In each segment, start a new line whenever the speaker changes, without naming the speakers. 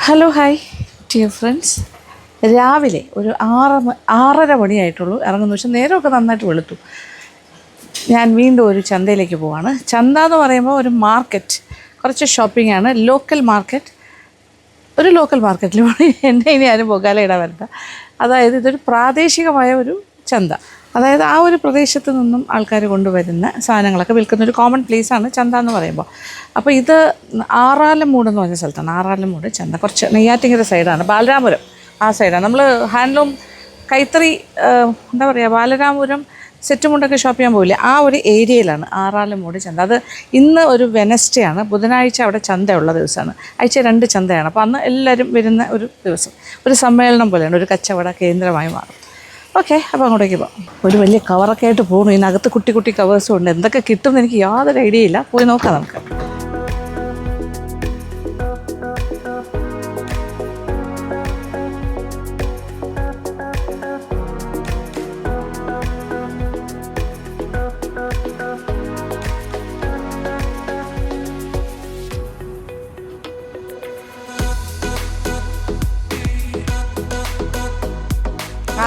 Hello hi dear friends. രാവിലെ ഒരു 6:30 മണിയായിട്ടുള്ളൂ ഇറങ്ങുന്നു. പക്ഷെ നേരമൊക്കെ നന്നായിട്ട് വെളുത്തു. ഞാൻ വീണ്ടും ഒരു ചന്തയിലേക്ക് പോവാണ്. ചന്ത എന്ന് പറയുമ്പോൾ ഒരു മാർക്കറ്റ്, കുറച്ച് ഷോപ്പിംഗ് ആണ്. Local market. ഒരു ലോക്കൽ മാർക്കറ്റിൽ എന്നെ ഇനി ആരും പൊങ്കാല ഇടാൻ വരണ്ട. അതായത് ഇതൊരു പ്രാദേശികമായ ഒരു ചന്ത. അതായത് ആ ഒരു പ്രദേശത്ത് നിന്നും ആൾക്കാർ കൊണ്ടുവരുന്ന സാധനങ്ങളൊക്കെ വിൽക്കുന്ന ഒരു കോമൺ പ്ലേസാണ് ചന്ത എന്ന് പറയുമ്പോൾ. അപ്പോൾ ഇത് ആറാലമ്മൂട് എന്ന് പറഞ്ഞ സ്ഥലത്താണ്. ആറാലമ്മൂട് ചന്ത കുറച്ച് നെയ്യാറ്റിങ്കര സൈഡാണ്. ബാലരാമപുരം ആ സൈഡാണ്. നമ്മൾ ഹാൻഡ്ലൂം കൈത്തറി എന്താ പറയുക, ബാലരാമപുരം സെറ്റുമുണ്ടൊക്കെ ഷോപ്പ് ചെയ്യാൻ പോയില്ലേ, ആ ഒരു ഏരിയയിലാണ് ആറാലമ്മൂട് ചന്ത. അത് ഇന്ന് ഒരു വെനസ്ഡേ ആണ്. ബുധനാഴ്ച അവിടെ ചന്തയുള്ള ദിവസമാണ്. ആഴ്ച 2 ചന്തയാണ്. അപ്പോൾ അന്ന് എല്ലാവരും വരുന്ന ഒരു ദിവസം, ഒരു സമ്മേളനം പോലെയാണ്, ഒരു കച്ചവട കേന്ദ്രമായി മാറും. ഓക്കെ, അപ്പോൾ അങ്ങോട്ടേക്ക് പോകാം. ഒരു വലിയ കവറൊക്കെ ആയിട്ട് പോകണം. ഇതിനകത്ത് കുട്ടി കുട്ടി കവേഴ്സും ഉണ്ട്. എന്തൊക്കെ കിട്ടുമെന്ന് എനിക്ക് യാതൊരു ഐഡിയ ഇല്ല. പോയി നോക്കാം നമുക്ക്.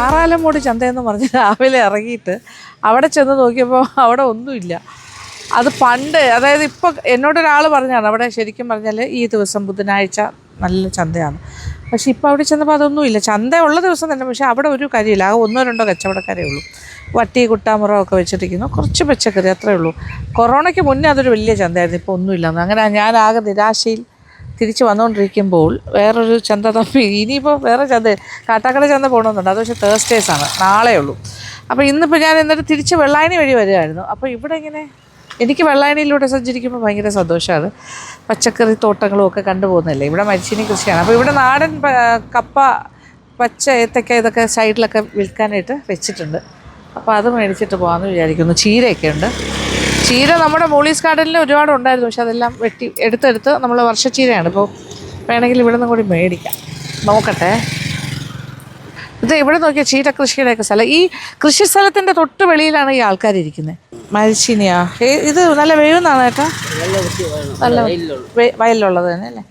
ആറാലമ്മൂട് ചന്തയെന്ന് പറഞ്ഞ് രാവിലെ ഇറങ്ങിയിട്ട് അവിടെ ചെന്ന് നോക്കിയപ്പോൾ അവിടെ ഒന്നുമില്ല. അത് പണ്ട്, അതായത് ഇപ്പോൾ എന്നോടൊരാൾ പറഞ്ഞാണ് അവിടെ ശരിക്കും പറഞ്ഞാൽ ഈ ദിവസം ബുധനാഴ്ച നല്ല ചന്തയാണ്. പക്ഷേ ഇപ്പോൾ അവിടെ ചെന്നപ്പോൾ അതൊന്നുമില്ല. ചന്ത ഉള്ള ദിവസം തന്നെ, പക്ഷേ അവിടെ ഒരു കാര്യമില്ല. ആ 1-2 കച്ചവടക്കാരേ ഉള്ളൂ. വട്ടി കുട്ടാമുറമൊക്കെ വെച്ചിരിക്കുന്നു, കുറച്ച് പച്ചക്കറി, അത്രേ ഉള്ളൂ. കൊറോണയ്ക്ക് മുന്നേ അതൊരു വലിയ ചന്തയായിരുന്നു. ഇപ്പോൾ ഒന്നുമില്ലെന്ന്. അങ്ങനെ ഞാൻ ആകെ നിരാശയിൽ തിരിച്ച് വന്നുകൊണ്ടിരിക്കുമ്പോൾ വേറൊരു ചന്ത തപ്പി. ഇനിയിപ്പോൾ വേറെ ചന്ത, കാട്ടാക്കട ചന്ത പോകണമെന്നുണ്ട്. അത് പക്ഷേ തേഴ്സ്ഡേയ്സാണ്, നാളെ ഉള്ളൂ. അപ്പോൾ ഇന്നിപ്പോൾ ഞാൻ എന്നിട്ട് തിരിച്ച് വെള്ളായണി വഴി വരുമായിരുന്നു. അപ്പോൾ ഇവിടെ ഇങ്ങനെ എനിക്ക് വെള്ളായണിയിലൂടെ സഞ്ചരിക്കുമ്പോൾ ഭയങ്കര സന്തോഷമാണ്. പച്ചക്കറി തോട്ടങ്ങളും ഒക്കെ കണ്ടുപോകുന്നതല്ലേ. ഇവിടെ മരിച്ചിനി കൃഷിയാണ്. അപ്പോൾ ഇവിടെ നാടൻ കപ്പ, പച്ച ഏത്തക്ക ഇതൊക്കെ സൈഡിലൊക്കെ വിൽക്കാനായിട്ട് വെച്ചിട്ടുണ്ട്. അപ്പോൾ അത് മേടിച്ചിട്ട് പോകാമെന്ന് വിചാരിക്കുന്നു. ചീരയൊക്കെ ഉണ്ട്. ചീര നമ്മുടെ മോളീസ് ഗാർഡനിൽ ഒരുപാട് ഉണ്ടായിരുന്നു. പക്ഷെ അതെല്ലാം വെട്ടി എടുത്തെടുത്ത് നമ്മൾ വർഷച്ചീരയാണ്. ഇപ്പോൾ വേണമെങ്കിൽ ഇവിടെ നിന്നും കൂടി മേടിക്കാം. നോക്കട്ടെ. ഇത് ഇവിടെ നോക്കിയാൽ ചീര കൃഷിയുടെയൊക്കെ സ്ഥലം. ഈ കൃഷി സ്ഥലത്തിൻ്റെ തൊട്ട് വെളിയിലാണ് ഈ ആൾക്കാരിയ്ക്കുന്നത്. മരിച്ചിനിയാ ഇത് നല്ല വേവുന്നാണ് കേട്ടോ. നല്ല വയലിലുള്ളത് തന്നെ അല്ലേ.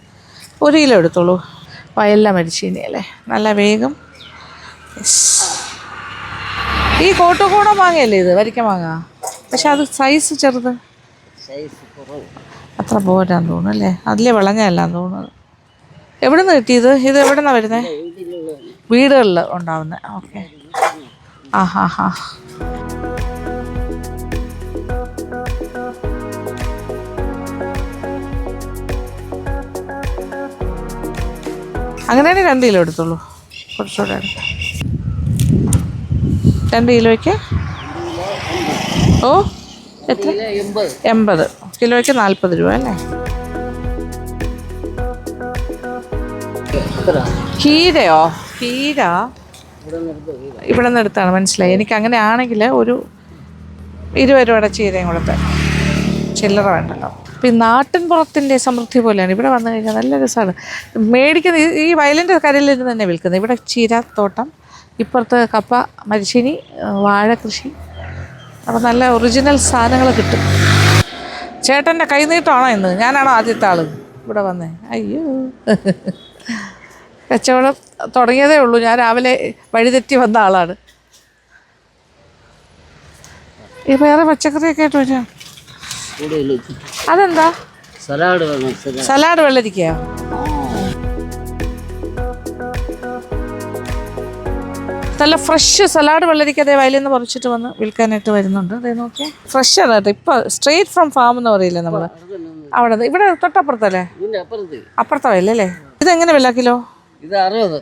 1 കിലോ എടുത്തോളൂ. വയലിലെ മരിച്ചീനി അല്ലേ, നല്ല വേഗം. ഈ കോട്ടുകൂട മാങ്ങയല്ലേ ഇത്, വരിക്ക മാങ്ങ. പക്ഷെ അത് സൈസ് ചെറുത്, അത്ര പോരാന്ന് തോന്നുന്നു അല്ലേ. അതിലേ വിളഞ്ഞല്ലാന്ന് തോന്നുന്നത്. എവിടെ നിന്ന് കിട്ടിയത്? ഇത് എവിടെ നിന്നാണ് വരുന്നത്? വീടുകളിൽ ഉണ്ടാവുന്നത്. ഓക്കെ. ആ ഹാ ഹാ. അങ്ങനെയാണെങ്കിൽ 2 കിലോ എടുത്തോളൂ. കുറച്ചുകൂടെ 2 കിലോയ്ക്ക് എത്ര? 80. കിലോയ്ക്ക് 40 രൂപ അല്ലേ. ഹീരയോ? ഹീര ഇവിടെ നിന്ന് എടുത്താണ്, മനസ്സിലായി. എനിക്ക് അങ്ങനെ ആണെങ്കിൽ ഒരു 20 രൂപയുടെ ചീരയും കൂടെ ചില്ലറ വേണ്ടല്ലോ. അപ്പോൾ ഈ നാട്ടിൻ പുറത്തിൻ്റെ സമൃദ്ധി പോലെയാണ്. ഇവിടെ വന്നു കഴിഞ്ഞാൽ നല്ല രസമാണ്. മേടിക്കുന്നത് ഈ വയലിൻ്റെ കരയിലിരുന്ന് തന്നെ വിൽക്കുന്നത്. ഇവിടെ ചീര തോട്ടം, ഇപ്പുറത്ത് കപ്പ, മരിച്ചിനി, വാഴ കൃഷി. അപ്പോൾ നല്ല ഒറിജിനൽ സാധനങ്ങൾ കിട്ടും. ചേട്ടൻ്റെ കൈനീട്ടമാണോ ഇന്ന്? ഞാനാണോ ആദ്യത്തെ ആൾ ഇവിടെ വന്നേ? അയ്യോ, കച്ചവടം തുടങ്ങിയതേ ഉള്ളൂ. ഞാൻ രാവിലെ വഴിതെറ്റി വന്ന ആളാണ്. ഈ വേറെ പച്ചക്കറിയൊക്കെ ആയിട്ട് വരാം. അതെന്താ? സലാഡ് വെള്ളരിക്കയോ? നല്ല ഫ്രഷ് സലാഡ് വെള്ളരിക്ക അതേ വയലിൽ നിന്ന് പറിച്ചിട്ട് വന്ന് വിൽക്കാനായിട്ട് വരുന്നുണ്ട്. അതേ നോക്കിയാൽ ഫ്രഷാണ് കേട്ടോ. ഇപ്പോൾ സ്ട്രേറ്റ് ഫ്രം ഫാം എന്ന് പറയില്ലേ നമ്മൾ, അവിടെ. ഇവിടെ തൊട്ടപ്പുറത്തല്ലേ? അപ്പുറത്തെ വയലല്ലേ. ഇതെങ്ങനെ വില കിലോ?
ഇത് 60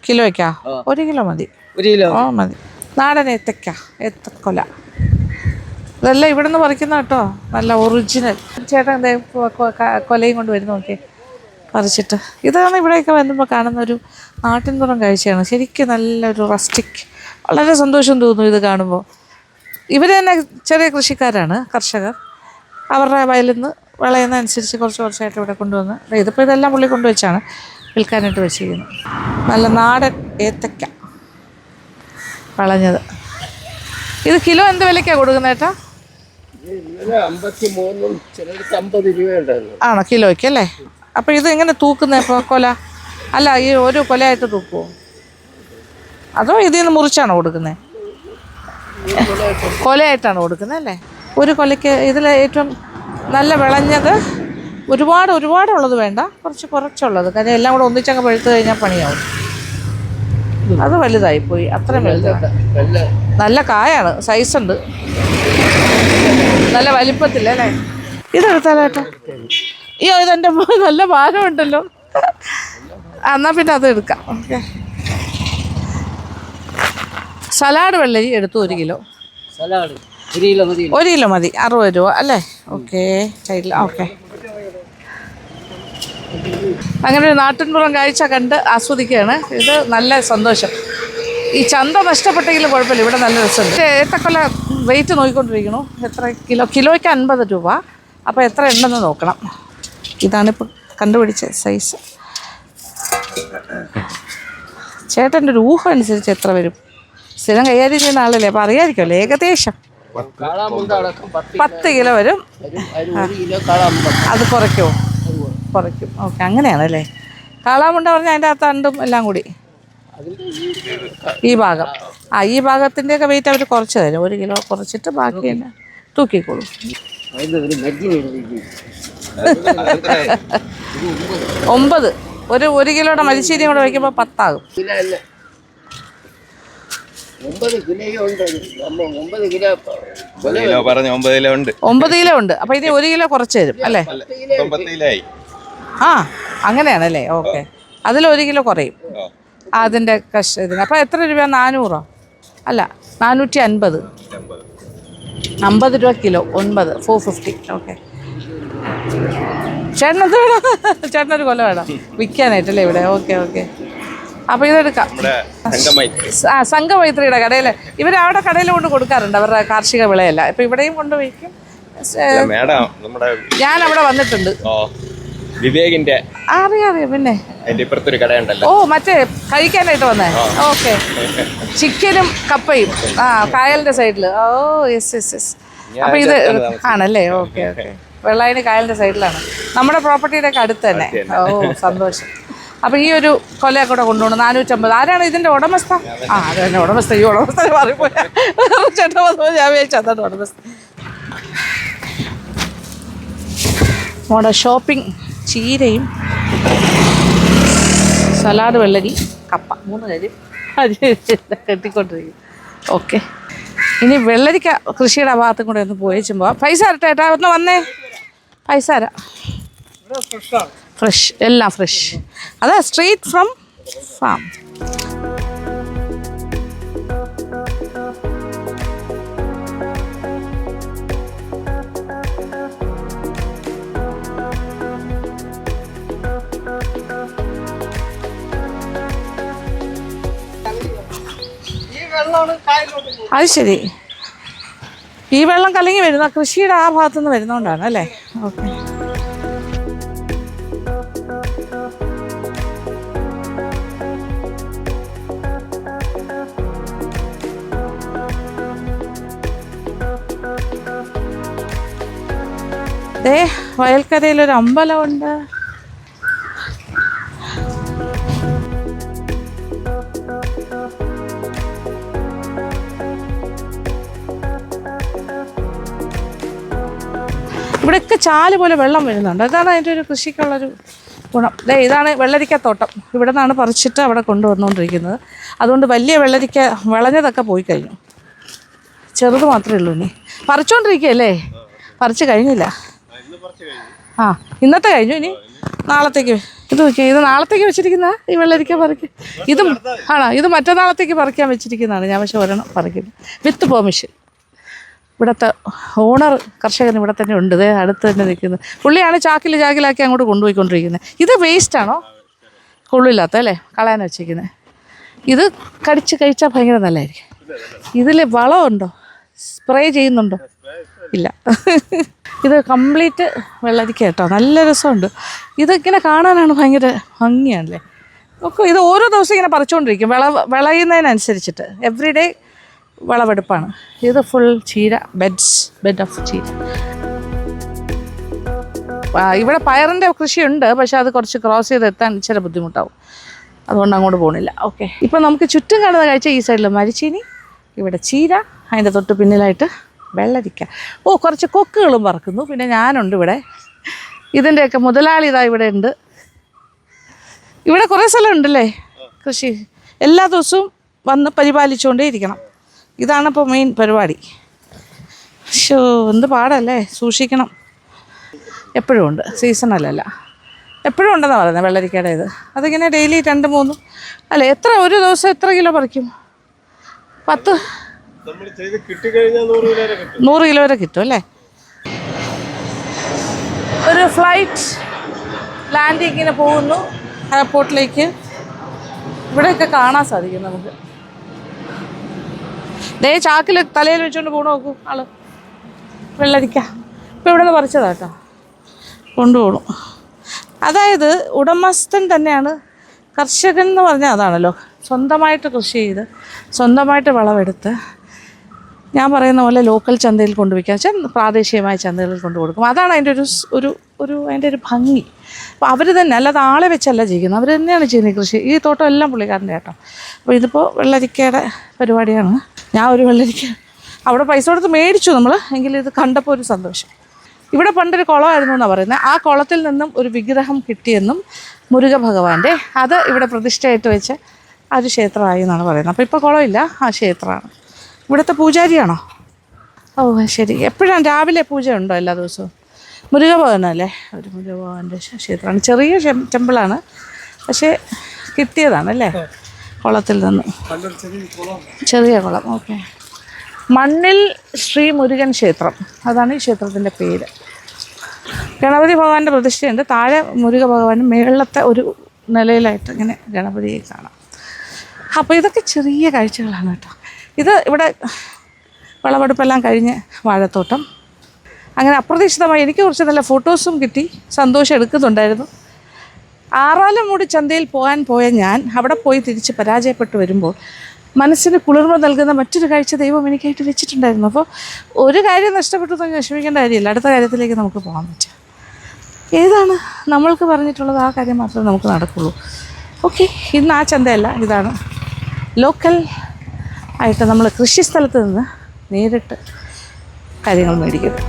കിലോയ്ക്കാ? 1 കിലോ മതി.
1 കിലോ
മതി. നാടൻ ഏത്തക്കൊല. ഇതെല്ലാം ഇവിടെ നിന്ന് പറിക്കുന്ന കേട്ടോ, നല്ല ഒറിജിനൽ. ചേട്ടൻ എന്തേ കൊലയും കൊണ്ട് വരുന്ന നോക്കി പറിച്ചിട്ട്. ഇതാണ് ഇവിടെയൊക്കെ വരുമ്പോൾ കാണുന്ന ഒരു നാട്ടിൻപുറം കാഴ്ചയാണ്. ശരിക്കും നല്ലൊരു റസ്റ്റിക്. വളരെ സന്തോഷം തോന്നുന്നു ഇത് കാണുമ്പോൾ. ഇവർ തന്നെ ചെറിയ കൃഷിക്കാരാണ്, കർഷകർ. അവരുടെ വയലിൽ നിന്ന് വിളയുന്നതനുസരിച്ച് കുറച്ചായിട്ട് ഇവിടെ കൊണ്ടുവന്ന്, ഇതിപ്പോൾ ഇതെല്ലാം പുള്ളി കൊണ്ടുവച്ചാണ് വിൽക്കാനായിട്ട് വെച്ചിരിക്കുന്നത്. നല്ല നാടൻ ഏത്തക്ക വിളഞ്ഞത്. ഇത് കിലോ എന്ത് വിലയ്ക്കാണ് കൊടുക്കുന്നത് ഏട്ടാ?
ആണോ?
കിലോയ്ക്ക് അല്ലേ? അപ്പോൾ ഇത് എങ്ങനെ തൂക്കുന്നത് ഇപ്പോൾ കൊല? അല്ല ഈ ഒരു കൊലയായിട്ട് തൂക്കുമോ അതോ ഇതിൽ നിന്ന് മുറിച്ചാണോ കൊടുക്കുന്നത്? കൊലയായിട്ടാണ് കൊടുക്കുന്നത് അല്ലേ? ഒരു കൊലയ്ക്ക് ഇതിൽ ഏറ്റവും നല്ല വിളഞ്ഞത് ഒരുപാടുള്ളത് വേണ്ട, കുറച്ചുള്ളത്. കാര്യം എല്ലാം കൂടെ ഒന്നിച്ചങ്ങ് പഴുത്ത് കഴിഞ്ഞാൽ പണിയാവും. അത് വലുതായിപ്പോയി, അത്രയും വലുതാണ്. നല്ല കായാണ്, സൈസുണ്ട്, നല്ല വലിപ്പത്തിലല്ലേ? ഇതെടുത്താലോ കേട്ടോ. അയ്യോ ഇതെൻ്റെ നല്ല ഭാരമുണ്ടല്ലോ. എന്നാൽ പിന്നെ അത് എടുക്കാം. ഓക്കെ. സലാഡ് വെള്ളരി എടുത്തു 1 കിലോ. 1 കിലോ മതി, 60 രൂപ അല്ലേ? ഓക്കെ സൈഡിൽ. ഓക്കെ. അങ്ങനെ ഒരു നാട്ടിൻപുറം കാഴ്ച കണ്ട് ആസ്വദിക്കുകയാണ്. ഇത് നല്ല സന്തോഷം. ഈ ചന്ത നഷ്ടപ്പെട്ടെങ്കിലും കുഴപ്പമില്ല, ഇവിടെ നല്ല രസമുണ്ട്. ഏത്തക്കൊല വെയിറ്റ് നോക്കിക്കൊണ്ടിരിക്കണു. എത്ര കിലോയ്ക്ക് 50 രൂപ. അപ്പോൾ എത്ര ഉണ്ടെന്ന് നോക്കണം. ഇതാണിപ്പോൾ കണ്ടുപിടിച്ച സൈസ്. ചേട്ടൻ്റെ ഒരു ഊഹം അനുസരിച്ച് എത്ര വരും? സ്ഥിരം കൈകാര്യം ചെയ്യുന്ന ആളല്ലേ, അപ്പോൾ അറിയാമായിരിക്കുമല്ലോ ഏകദേശം. 10 കിലോ വരും. അത് കുറയ്ക്കും. ഓക്കെ, അങ്ങനെയാണല്ലേ. കാളാമുണ്ട പറഞ്ഞാൽ അതിൻ്റെ അകത്ത് അണ്ടും എല്ലാം കൂടി ഈ ഭാഗം. ഈ ഭാഗത്തിൻ്റെയൊക്കെ വെയിറ്റ് അവർ കുറച്ച് തരും. 1 കിലോ കുറച്ചിട്ട് ബാക്കി തന്നെ തൂക്കിക്കോളൂ. 9. ഒരു കിലോയുടെ മരിച്ചീരിയും കൂടെ വയ്ക്കുമ്പോൾ 10 ആകും. 9 കിലോ ഉണ്ട്. അപ്പോൾ ഇനി 1 കിലോ കുറച്ച് തരും അല്ലേ? അങ്ങനെയാണല്ലേ? ഓക്കെ. അതിൽ 1 കിലോ കുറയും അതിൻ്റെ ഇതിന്. അപ്പോൾ എത്ര രൂപ? 400 അല്ല 450. 50 രൂപ കിലോ. 9 450. ഓക്കെ. ചേട്ടനത് വേണം? ചേട്ടനൊരു കൊല വേണം വിൽക്കാനായിട്ടല്ലേ ഇവിടെ? ഓക്കെ. അപ്പോൾ ഇതെടുക്കാം. സംഘമൈത്രിയുടെ കടയിൽ ഇവരവിടെ കടയിൽ കൊണ്ട് കൊടുക്കാറുണ്ട് അവരുടെ കാർഷിക വിളയല്ല. ഇപ്പം ഇവിടെയും കൊണ്ട് വയ്ക്കും. ഞാൻ അവിടെ വന്നിട്ടുണ്ട്.
വിവേകിന്റെ
അറിയാം പിന്നെ മറ്റേ കഴിക്കാനായിട്ട് വന്നേ. ഓക്കെ. ചിക്കനും കപ്പയും കായലിന്റെ സൈഡില്. യെസ്. അപ്പൊ ഇത് ആണല്ലേ? ഓക്കെ. വെള്ളായണി കായലിന്റെ സൈഡിലാണ്. നമ്മുടെ പ്രോപ്പർട്ടിയുടെ ഒക്കെ അടുത്ത് തന്നെ. സന്തോഷം. അപ്പൊ ഈ ഒരു കൊലയൊക്കെ കൂടെ കൊണ്ടുപോകണം. 450. ആരാണ് ഇതിന്റെ ഉടമസ്ഥ? അത് തന്നെ ഉടമസ്ഥ. ഈ ഉടമസ്ഥ മാറിപ്പോയ ചേട്ടാ ഞാൻ വിചാരിച്ചു ഉടമസ്ഥ. നമ്മുടെ ഷോപ്പിംഗ് ചീരയും സലാഡ് വെള്ളരി കപ്പ 3 കാര്യം കെട്ടിക്കൊണ്ടിരിക്കും. ഓക്കെ. ഇനി വെള്ളരിക്ക കൃഷിയുടെ ഭാഗത്തും കൂടെ ഒന്ന് പോയിച്ചുമ്പോൾ പൈസ തരട്ടെ ഏട്ടാ, ഒന്ന് വന്നേ. പൈസ തരാം. ഫ്രഷ്, എല്ലാം ഫ്രഷ്. അതാ സ്ട്രീറ്റ് ഫ്രം ഫാം. അത് ശരി. ഈ വെള്ളം കലങ്ങി വരുന്ന കൃഷിയുടെ ആ ഭാഗത്തുനിന്ന് വരുന്നോണ്ടാണ് അല്ലേ? ഓക്കെ. വയൽക്കരയിലൊരു അമ്പലമുണ്ട്. ഇവിടെയൊക്കെ ചാല് പോലെ വെള്ളം വരുന്നുണ്ട്. അതാണ് അതിൻ്റെ ഒരു കൃഷിക്കുള്ളൊരു ഗുണം. ഇതാണ് വെള്ളരിക്കത്തോട്ടം. ഇവിടെ നിന്നാണ് പറിച്ചിട്ട് അവിടെ കൊണ്ടുവന്നുകൊണ്ടിരിക്കുന്നത്. അതുകൊണ്ട് വലിയ വെള്ളരിക്ക വിളഞ്ഞതൊക്കെ പോയി കഴിഞ്ഞു. ചെറുത് മാത്രമേ ഉള്ളൂ. ഇനി പറിച്ചുകൊണ്ടിരിക്കുകയല്ലേ? പറിച്ച് കഴിഞ്ഞില്ല. ഇന്നത്തെ കഴിഞ്ഞു. ഇനി നാളത്തേക്ക് ഇത് നാളത്തേക്ക് വെച്ചിരിക്കുന്ന ഈ വെള്ളരിക്ക പറിക്കും. ഇത് മറ്റന്നാളത്തേക്ക് പറിക്കാൻ വെച്ചിരിക്കുന്നതാണ് ഞാൻ. പക്ഷെ ഒരെണ്ണം പറിക്കുന്നു വിത്ത് പെർമിഷൻ. ഇവിടുത്തെ ഓണർ കർഷകൻ ഇവിടെ തന്നെ ഉണ്ട്. അടുത്ത് തന്നെ നിൽക്കുന്നത് പുള്ളിയാണ്. ചാക്കിലാക്കി അങ്ങോട്ട് കൊണ്ടുപോയിക്കൊണ്ടിരിക്കുന്നത്. ഇത് വേസ്റ്റാണോ? കൊള്ളില്ലാത്ത അല്ലേ? കളയാൻ വെച്ചിരിക്കുന്നത്. ഇത് കഴിച്ചാൽ ഭയങ്കര നല്ലതായിരിക്കും. ഇതിൽ വളമുണ്ടോ? സ്പ്രേ ചെയ്യുന്നുണ്ടോ? ഇല്ല. ഇത് കംപ്ലീറ്റ് വെള്ളരിക്ക കേട്ടോ. നല്ല രസമുണ്ട്. ഇതിങ്ങനെ കാണാനാണ് ഭയങ്കര ഭംഗിയാണല്ലേ. ഒക്കെ ഇത് ഓരോ ദിവസം ഇങ്ങനെ പറിച്ചുകൊണ്ടിരിക്കും വിളയുന്നതിനനുസരിച്ചിട്ട്. Every day വിളവെടുപ്പാണ്. ഇത് ഫുൾ ചീര ബെഡ് ഓഫ് ചീര. ഇവിടെ പയറിൻ്റെ കൃഷിയുണ്ട്, പക്ഷെ അത് കുറച്ച് ക്രോസ് ചെയ്ത് എത്താൻ ഇച്ചിരി ബുദ്ധിമുട്ടാവും, അതുകൊണ്ട് അങ്ങോട്ട് പോകണില്ല. ഓക്കെ, ഇപ്പം നമുക്ക് ചുറ്റും കാണുന്ന കാഴ്ച ഈ സൈഡിൽ മരിച്ചീനി, ഇവിടെ ചീര, അതിൻ്റെ തൊട്ട് പിന്നിലായിട്ട് വെള്ളരിക്ക. കുറച്ച് കൊക്കുകളും പറക്കുന്നു. പിന്നെ ഞാനുണ്ട് ഇവിടെ. ഇതിൻ്റെയൊക്കെ മുതലാളി ഇതാ ഇവിടെ ഉണ്ട്. ഇവിടെ കുറേ സ്ഥലം ഉണ്ടല്ലേ കൃഷി. എല്ലാ ദിവസവും വന്ന് പരിപാലിച്ചുകൊണ്ടേ ഇരിക്കണം. ഇതാണിപ്പോൾ മെയിൻ പരിപാടി. എന്ത് പാടല്ലേ, സൂക്ഷിക്കണം. എപ്പോഴും ഉണ്ട്, സീസണല്ലല്ല, എപ്പോഴും ഉണ്ടെന്നാണ് പറയുന്നത് വെള്ളരിക്കയുടെ ഇത്. അതിങ്ങനെ ഡെയിലി 2-3 അല്ലേ, ഒരു ദിവസം എത്ര കിലോ പറിക്കും? 100 കിലോ വരെ കിട്ടും അല്ലേ. ഒരു ഫ്ലൈറ്റ് ലാൻഡിങ്ങിന് പോകുന്നു എയർപോർട്ടിലേക്ക്. ഇവിടെയൊക്കെ കാണാൻ സാധിക്കും നമുക്ക്. ചാക്കിൽ തലയിൽ വെച്ചുകൊണ്ട് പോകണം. നോക്കൂ ആള് വെള്ളരിക്ക ഇപ്പം ഇവിടെ നിന്ന് പറിച്ചതാ കേട്ടോ, കൊണ്ടുപോകണം. അതായത് ഉടമസ്ഥൻ തന്നെയാണ് കർഷകൻ എന്ന് പറഞ്ഞാൽ. അതാണല്ലോ, സ്വന്തമായിട്ട് കൃഷി ചെയ്ത് സ്വന്തമായിട്ട് വിളവെടുത്ത് ഞാൻ പറയുന്ന പോലെ ലോക്കൽ ചന്തയിൽ കൊണ്ടുപോയിക്കാൻ വെച്ചാൽ പ്രാദേശികമായ ചന്തകളിൽ കൊണ്ടു കൊടുക്കും. അതാണ് അതിൻ്റെ അതിൻ്റെ ഒരു ഭംഗി. അപ്പോൾ അവർ തന്നെ, അല്ലാതെ ആളെ വെച്ചല്ല ചെയ്യുന്നത്, അവർ തന്നെയാണ് ചെയ്യുന്നത് കൃഷി. ഈ തോട്ടം എല്ലാം പുള്ളിക്കാരൻ്റെ കേട്ടോ. അപ്പോൾ ഇതിപ്പോൾ വെള്ളരിക്കയുടെ പരിപാടിയാണ്. ഞാൻ ഒരു വെള്ളരിക്ക അവിടെ പൈസ കൊടുത്ത് മേടിച്ചു നമ്മൾ, എങ്കിലും ഇത് കണ്ടപ്പോൾ ഒരു സന്തോഷം. ഇവിടെ പണ്ടൊരു കുളമായിരുന്നു എന്നാണ് പറയുന്നത്. ആ കുളത്തിൽ നിന്നും ഒരു വിഗ്രഹം കിട്ടിയെന്നും മുരുക ഭഗവാന്റെ, അത് ഇവിടെ പ്രതിഷ്ഠയായിട്ട് വെച്ച് അത് ക്ഷേത്രമായി എന്നാണ് പറയുന്നത്. അപ്പോൾ ഇപ്പോൾ കുളമില്ല, ആ ക്ഷേത്രമാണ്. ഇവിടുത്തെ പൂജാരിയാണോ? ശരി. എപ്പോഴാണ് രാവിലെ പൂജ ഉണ്ടോ എല്ലാ ദിവസവും? മുരുക ഭവനല്ലേ, ഒരു മുരുക ഭഗവാന്റെ ക്ഷേത്രമാണ്. ചെറിയ ടെമ്പിളാണ്, പക്ഷേ കിട്ടിയതാണല്ലേ കുളത്തിൽ നിന്ന്. ചെറിയ കുളം. ഓക്കെ. മണ്ണിൽ ശ്രീ മുരുകൻ ക്ഷേത്രം, അതാണ് ഈ ക്ഷേത്രത്തിൻ്റെ പേര്. ഗണപതി ഭഗവാന്റെ പ്രതിഷ്ഠയുണ്ട്. താഴെ മുരുക ഭഗവാനും മേളത്തെ ഒരു നിലയിലായിട്ട് ഇങ്ങനെ ഗണപതിയെ കാണാം. അപ്പോൾ ഇതൊക്കെ ചെറിയ കാഴ്ചകളാണ് കേട്ടോ. ഇത് ഇവിടെ വിളവെടുപ്പെല്ലാം കഴിഞ്ഞ് വാഴത്തോട്ടം. അങ്ങനെ അപ്രതീക്ഷിതമായി എനിക്ക് കുറച്ച് നല്ല ഫോട്ടോസും കിട്ടി, സന്തോഷം എടുക്കുന്നുണ്ടായിരുന്നു. ആറാലമൂട് ചന്തയിൽ പോയ ഞാൻ അവിടെ പോയി തിരിച്ച് പരാജയപ്പെട്ടു വരുമ്പോൾ മനസ്സിന് കുളിർമ നൽകുന്ന മറ്റൊരു കാഴ്ച ദൈവം എനിക്കായിട്ട് വെച്ചിട്ടുണ്ടായിരുന്നു. അപ്പോൾ ഒരു കാര്യം നഷ്ടപ്പെട്ടു എന്ന് വിഷമിക്കേണ്ട കാര്യമില്ല, അടുത്ത കാര്യത്തിലേക്ക് നമുക്ക് പോകാൻ പറ്റും. ഏതാണ് നമ്മൾക്ക് പറഞ്ഞിട്ടുള്ളത്, ആ കാര്യം മാത്രമേ നമുക്ക് നടക്കുള്ളൂ. ഓക്കെ, ഇന്ന് ആ ചന്തയല്ല, ഇതാണ് ലോക്കൽ ആയിട്ട് നമ്മൾ കൃഷി സ്ഥലത്ത് നിന്ന് നേരിട്ട് കാര്യങ്ങൾ മേടിക്കുന്നത്.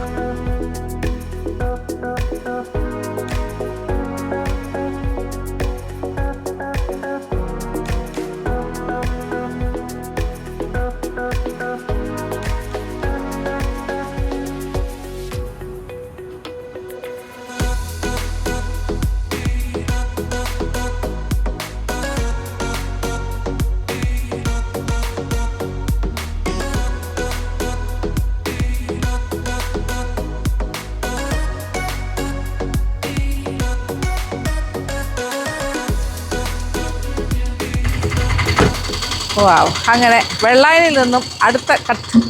വാവ്, അങ്ങനെ വെള്ളായനിൽ നിന്നും അടുത്ത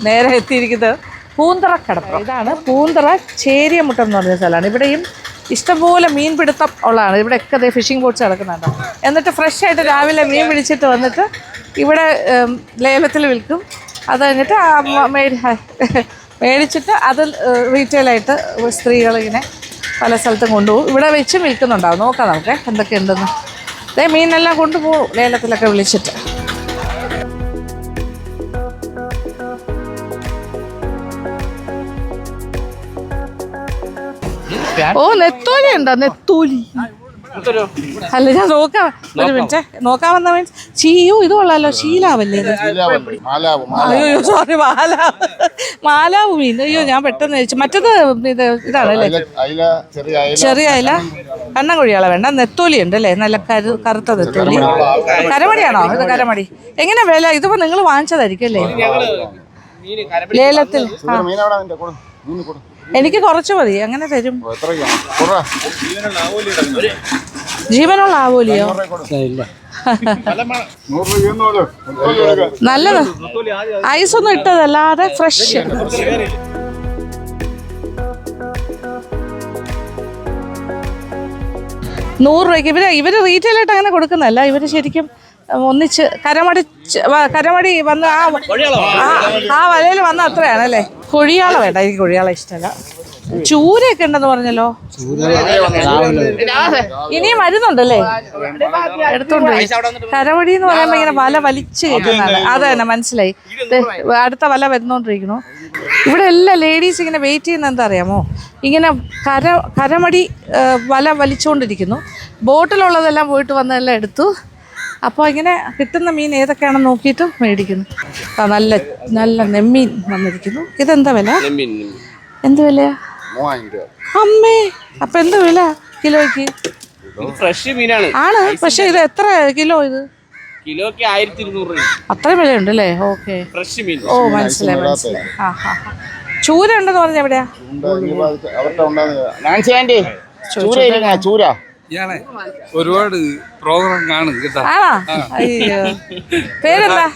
നേരെ എത്തിയിരിക്കുന്നത് പൂന്തറ കടപ്പുറം. ഇതാണ് പൂന്തറ ചേരിയമുട്ടം എന്ന് പറഞ്ഞ സ്ഥലമാണ്. ഇവിടെയും ഇഷ്ടംപോലെ മീൻപിടുത്തം ഉള്ളതാണ്. ഇവിടെയൊക്കെ അതേ ഫിഷിംഗ് ബോട്ട്സ് കിടക്കുന്നുണ്ടോ. എന്നിട്ട് ഫ്രഷ് ആയിട്ട് രാവിലെ മീൻ പിടിച്ചിട്ട് വന്നിട്ട് ഇവിടെ ലേലത്തിൽ വിൽക്കും. അത് കഴിഞ്ഞിട്ട് മേടിച്ചിട്ട് അത് റീറ്റെയിലായിട്ട് സ്ത്രീകളിങ്ങനെ പല സ്ഥലത്തും കൊണ്ടുപോകും. ഇവിടെ വെച്ചും വിൽക്കുന്നുണ്ടാവും. നോക്കാം നമുക്ക് എന്തൊക്കെയുണ്ടെന്ന്. അതേ മീനെല്ലാം കൊണ്ടുപോകും ലേലത്തിലൊക്കെ വിളിച്ചിട്ട്. നെത്തോലി ഉണ്ടോ? നെത്തോലി അല്ല, ഞാൻ നോക്കാം, ഒരു മിനിറ്റ് നോക്കാൻ വന്ന മീൻസ് ചീയോ ഇത് കൊള്ളാലോ. ശീലാവല്ലേ ഇത്? അയ്യോ സോറി, മാലാവ് മീൻ. അയ്യോ ഞാൻ പെട്ടെന്ന് കഴിച്ചു. മറ്റത് ഇതാണല്ലേ, ചെറിയ അയില. കണ്ണൻകുഴിയാളെ വേണ്ട. നെത്തോലി ഉണ്ട് അല്ലേ, നല്ല കറുത്ത നെത്തോലി. കരമടിയാണോ ഇത്? കരമടി എങ്ങനെ വില? ഇതിപ്പോ നിങ്ങൾ വാങ്ങിച്ചതായിരിക്കും അല്ലേ ലേലത്തിൽ? എനിക്ക് കുറച്ച് മതി, അങ്ങനെ തരും. ജീവനുള്ള ആവോലിയോ? നല്ലത്, ഐസൊന്നും ഇട്ടതല്ലാതെ ഫ്രഷ്. 100 രൂപയ്ക്ക്. ഇവര് റീറ്റെയിലായിട്ട് അങ്ങനെ കൊടുക്കുന്നതല്ല, ഇവര് ശരിക്കും ഒന്നിച്ച് കരമടി വന്ന് ആ വലയിൽ വന്ന അത്രയാണല്ലേ. കൊഴിയാള വേണ്ട, എനിക്ക് കൊഴിയാള ഇഷ്ടമല്ല. ചൂരയൊക്കെ ഉണ്ടെന്ന് പറഞ്ഞല്ലോ. ഇനിയും വരുന്നുണ്ടല്ലേ? എടുത്തോണ്ട് പോയി. കരവടി എന്ന് പറയുമ്പോ ഇങ്ങനെ വല വലിച്ചു കയറ്റുന്നതാണ്. അത് തന്നെ മനസ്സിലായി. അടുത്ത വല വരുന്നോണ്ടിരിക്കണു. ഇവിടെ എല്ലാ ലേഡീസ് ഇങ്ങനെ വെയിറ്റ് ചെയ്യുന്ന എന്താ അറിയാമോ, ഇങ്ങനെ കരമടി വല വലിച്ചുകൊണ്ടിരിക്കുന്നു. ബോട്ടിലുള്ളതെല്ലാം പോയിട്ട് വന്നതെല്ലാം എടുത്തു. അപ്പോൾ ഇങ്ങനെ കിട്ടുന്ന മീൻ ഏതൊക്കെയാണെന്ന് നോക്കിയിട്ട് മേടിക്കുന്നു. നല്ല നല്ല നെമ്മീൻ വന്നിരിക്കുന്നു. ഇതെന്താ വില? എന്ത് വിലയാ അമ്മേ? അപ്പൊ എന്ത് വില കിലോയ്ക്ക്?
ഫ്രഷ് മീനാണ്.
ആണ്, പക്ഷെ ഇത് എത്ര കിലോ? ഇത്
കിലോക്ക് 1200 രൂപ.
അത്രയും വിലയുണ്ട് അല്ലേ? ഓക്കെ.
ഫ്രഷ് മീൻ.
ഓ മനസ്സിലായി മനസ്സിലായി. ചൂര ഉണ്ടെന്ന് പറഞ്ഞ എവിടെയാ?
ചൂര
ഒരുപാട് പ്രോഗ്രാം കാണും കേട്ടോ.
ആണോ? അയ്യോ, പേരെന്താ?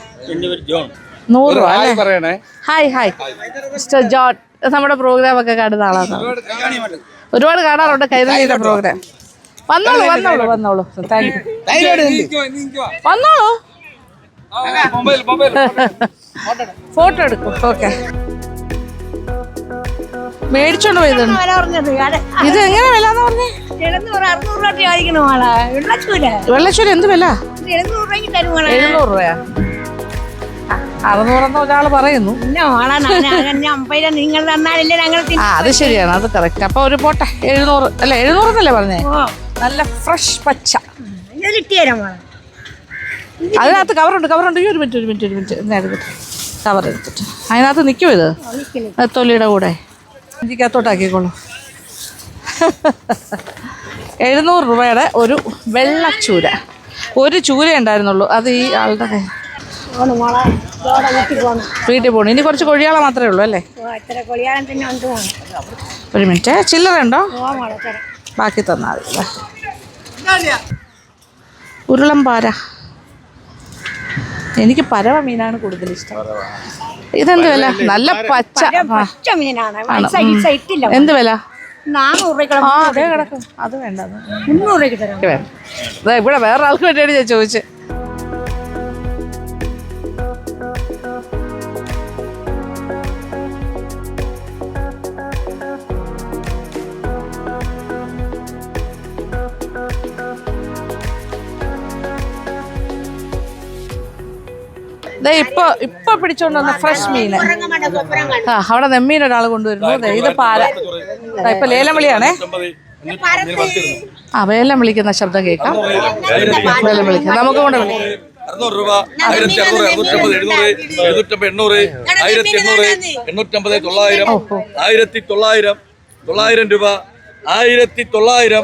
100 രൂപ അല്ലേ?
പറയണേ.
Hi hi mister John. നമ്മുടെ പ്രോഗ്രാം ഒക്കെ കാണുന്ന ആളാണ്. ഒരുപാട് കാണാറുണ്ട് കൈരളിയുടെ പ്രോഗ്രാം. വന്നോളൂ വന്നോളൂ വന്നോളൂ. Thank you. വന്നോളൂ. ഫോട്ടോ എടുക്കും. ഓക്കെ. മേടിച്ചോണ്ട് പോയതാണ്. ഇത് എങ്ങനെ വില എന്ന് പറഞ്ഞേ? വെള്ളച്ചൂര എന്ത് വില? 700 രൂപയാ? 600 ഒരാള് പറയുന്നു. അത് ശരിയാണ്, അത് കറക്റ്റ്. അപ്പൊ ഒരു പോട്ടെ 700 അല്ല 700 എന്നല്ലേ പറഞ്ഞേ? നല്ല ഫ്രഷ് പച്ച. അതിനകത്ത് കവറുണ്ട് കവറുണ്ട്. ഒരു മിനിറ്റ് കവർ എടുത്തിട്ട് അതിനകത്ത് നിൽക്കും. ഇത് തൊലിയുടെ കൂടെ ഇതിക്കകത്തോട്ടാക്കിക്കോളൂ. 700 രൂപയുടെ ഒരു വെള്ളച്ചൂര. ഒരു ചൂര ഉണ്ടായിരുന്നുള്ളൂ. അത് ഈ ആളുടെ വീട്ടിൽ പോകണം. ഇനി കുറച്ച് കൊഴിയാള മാത്രമേ ഉള്ളൂ അല്ലേ? ഒരു മിനിറ്റ്. ചില്ലറ ഉണ്ടോ? ബാക്കി തന്നാൽ മതി. ഉരുളംപാര. എനിക്ക് പരവ മീനാണ് കൂടുതൽ ഇഷ്ടം. ഇതെന്ത് വില? നല്ല പച്ച
മീനാണ്.
എന്ത് വില?
400 രൂപ.
ആ അതേ കിടക്കും. അത് വേണ്ട,
300 രൂപയ്ക്ക് തരാം.
വേണ്ട. ഇവിടെ വേറെ ആൾക്ക് വേണ്ടിയാണ് ഞാൻ ചോദിച്ചത്. ഇപ്പൊ പിടിച്ചോണ്ട് വന്ന ഫ്രഷ് മീന്. അവിടെ നെമ്മീൻ ഒരാൾ കൊണ്ടുവരുന്നു. ഇത് പാര. ഇപ്പൊ ലേലം വിളിയാണേ. വേലം വിളിക്കുന്ന ശബ്ദം കേൾക്കാം. വേലം വിളിക്കാം. നമുക്ക് കൊണ്ട് വിളിക്കാം.
600 രൂപ, 1600, 650, 700, 750, 800, 1850, 900, 1900, 900 രൂപ, 1900,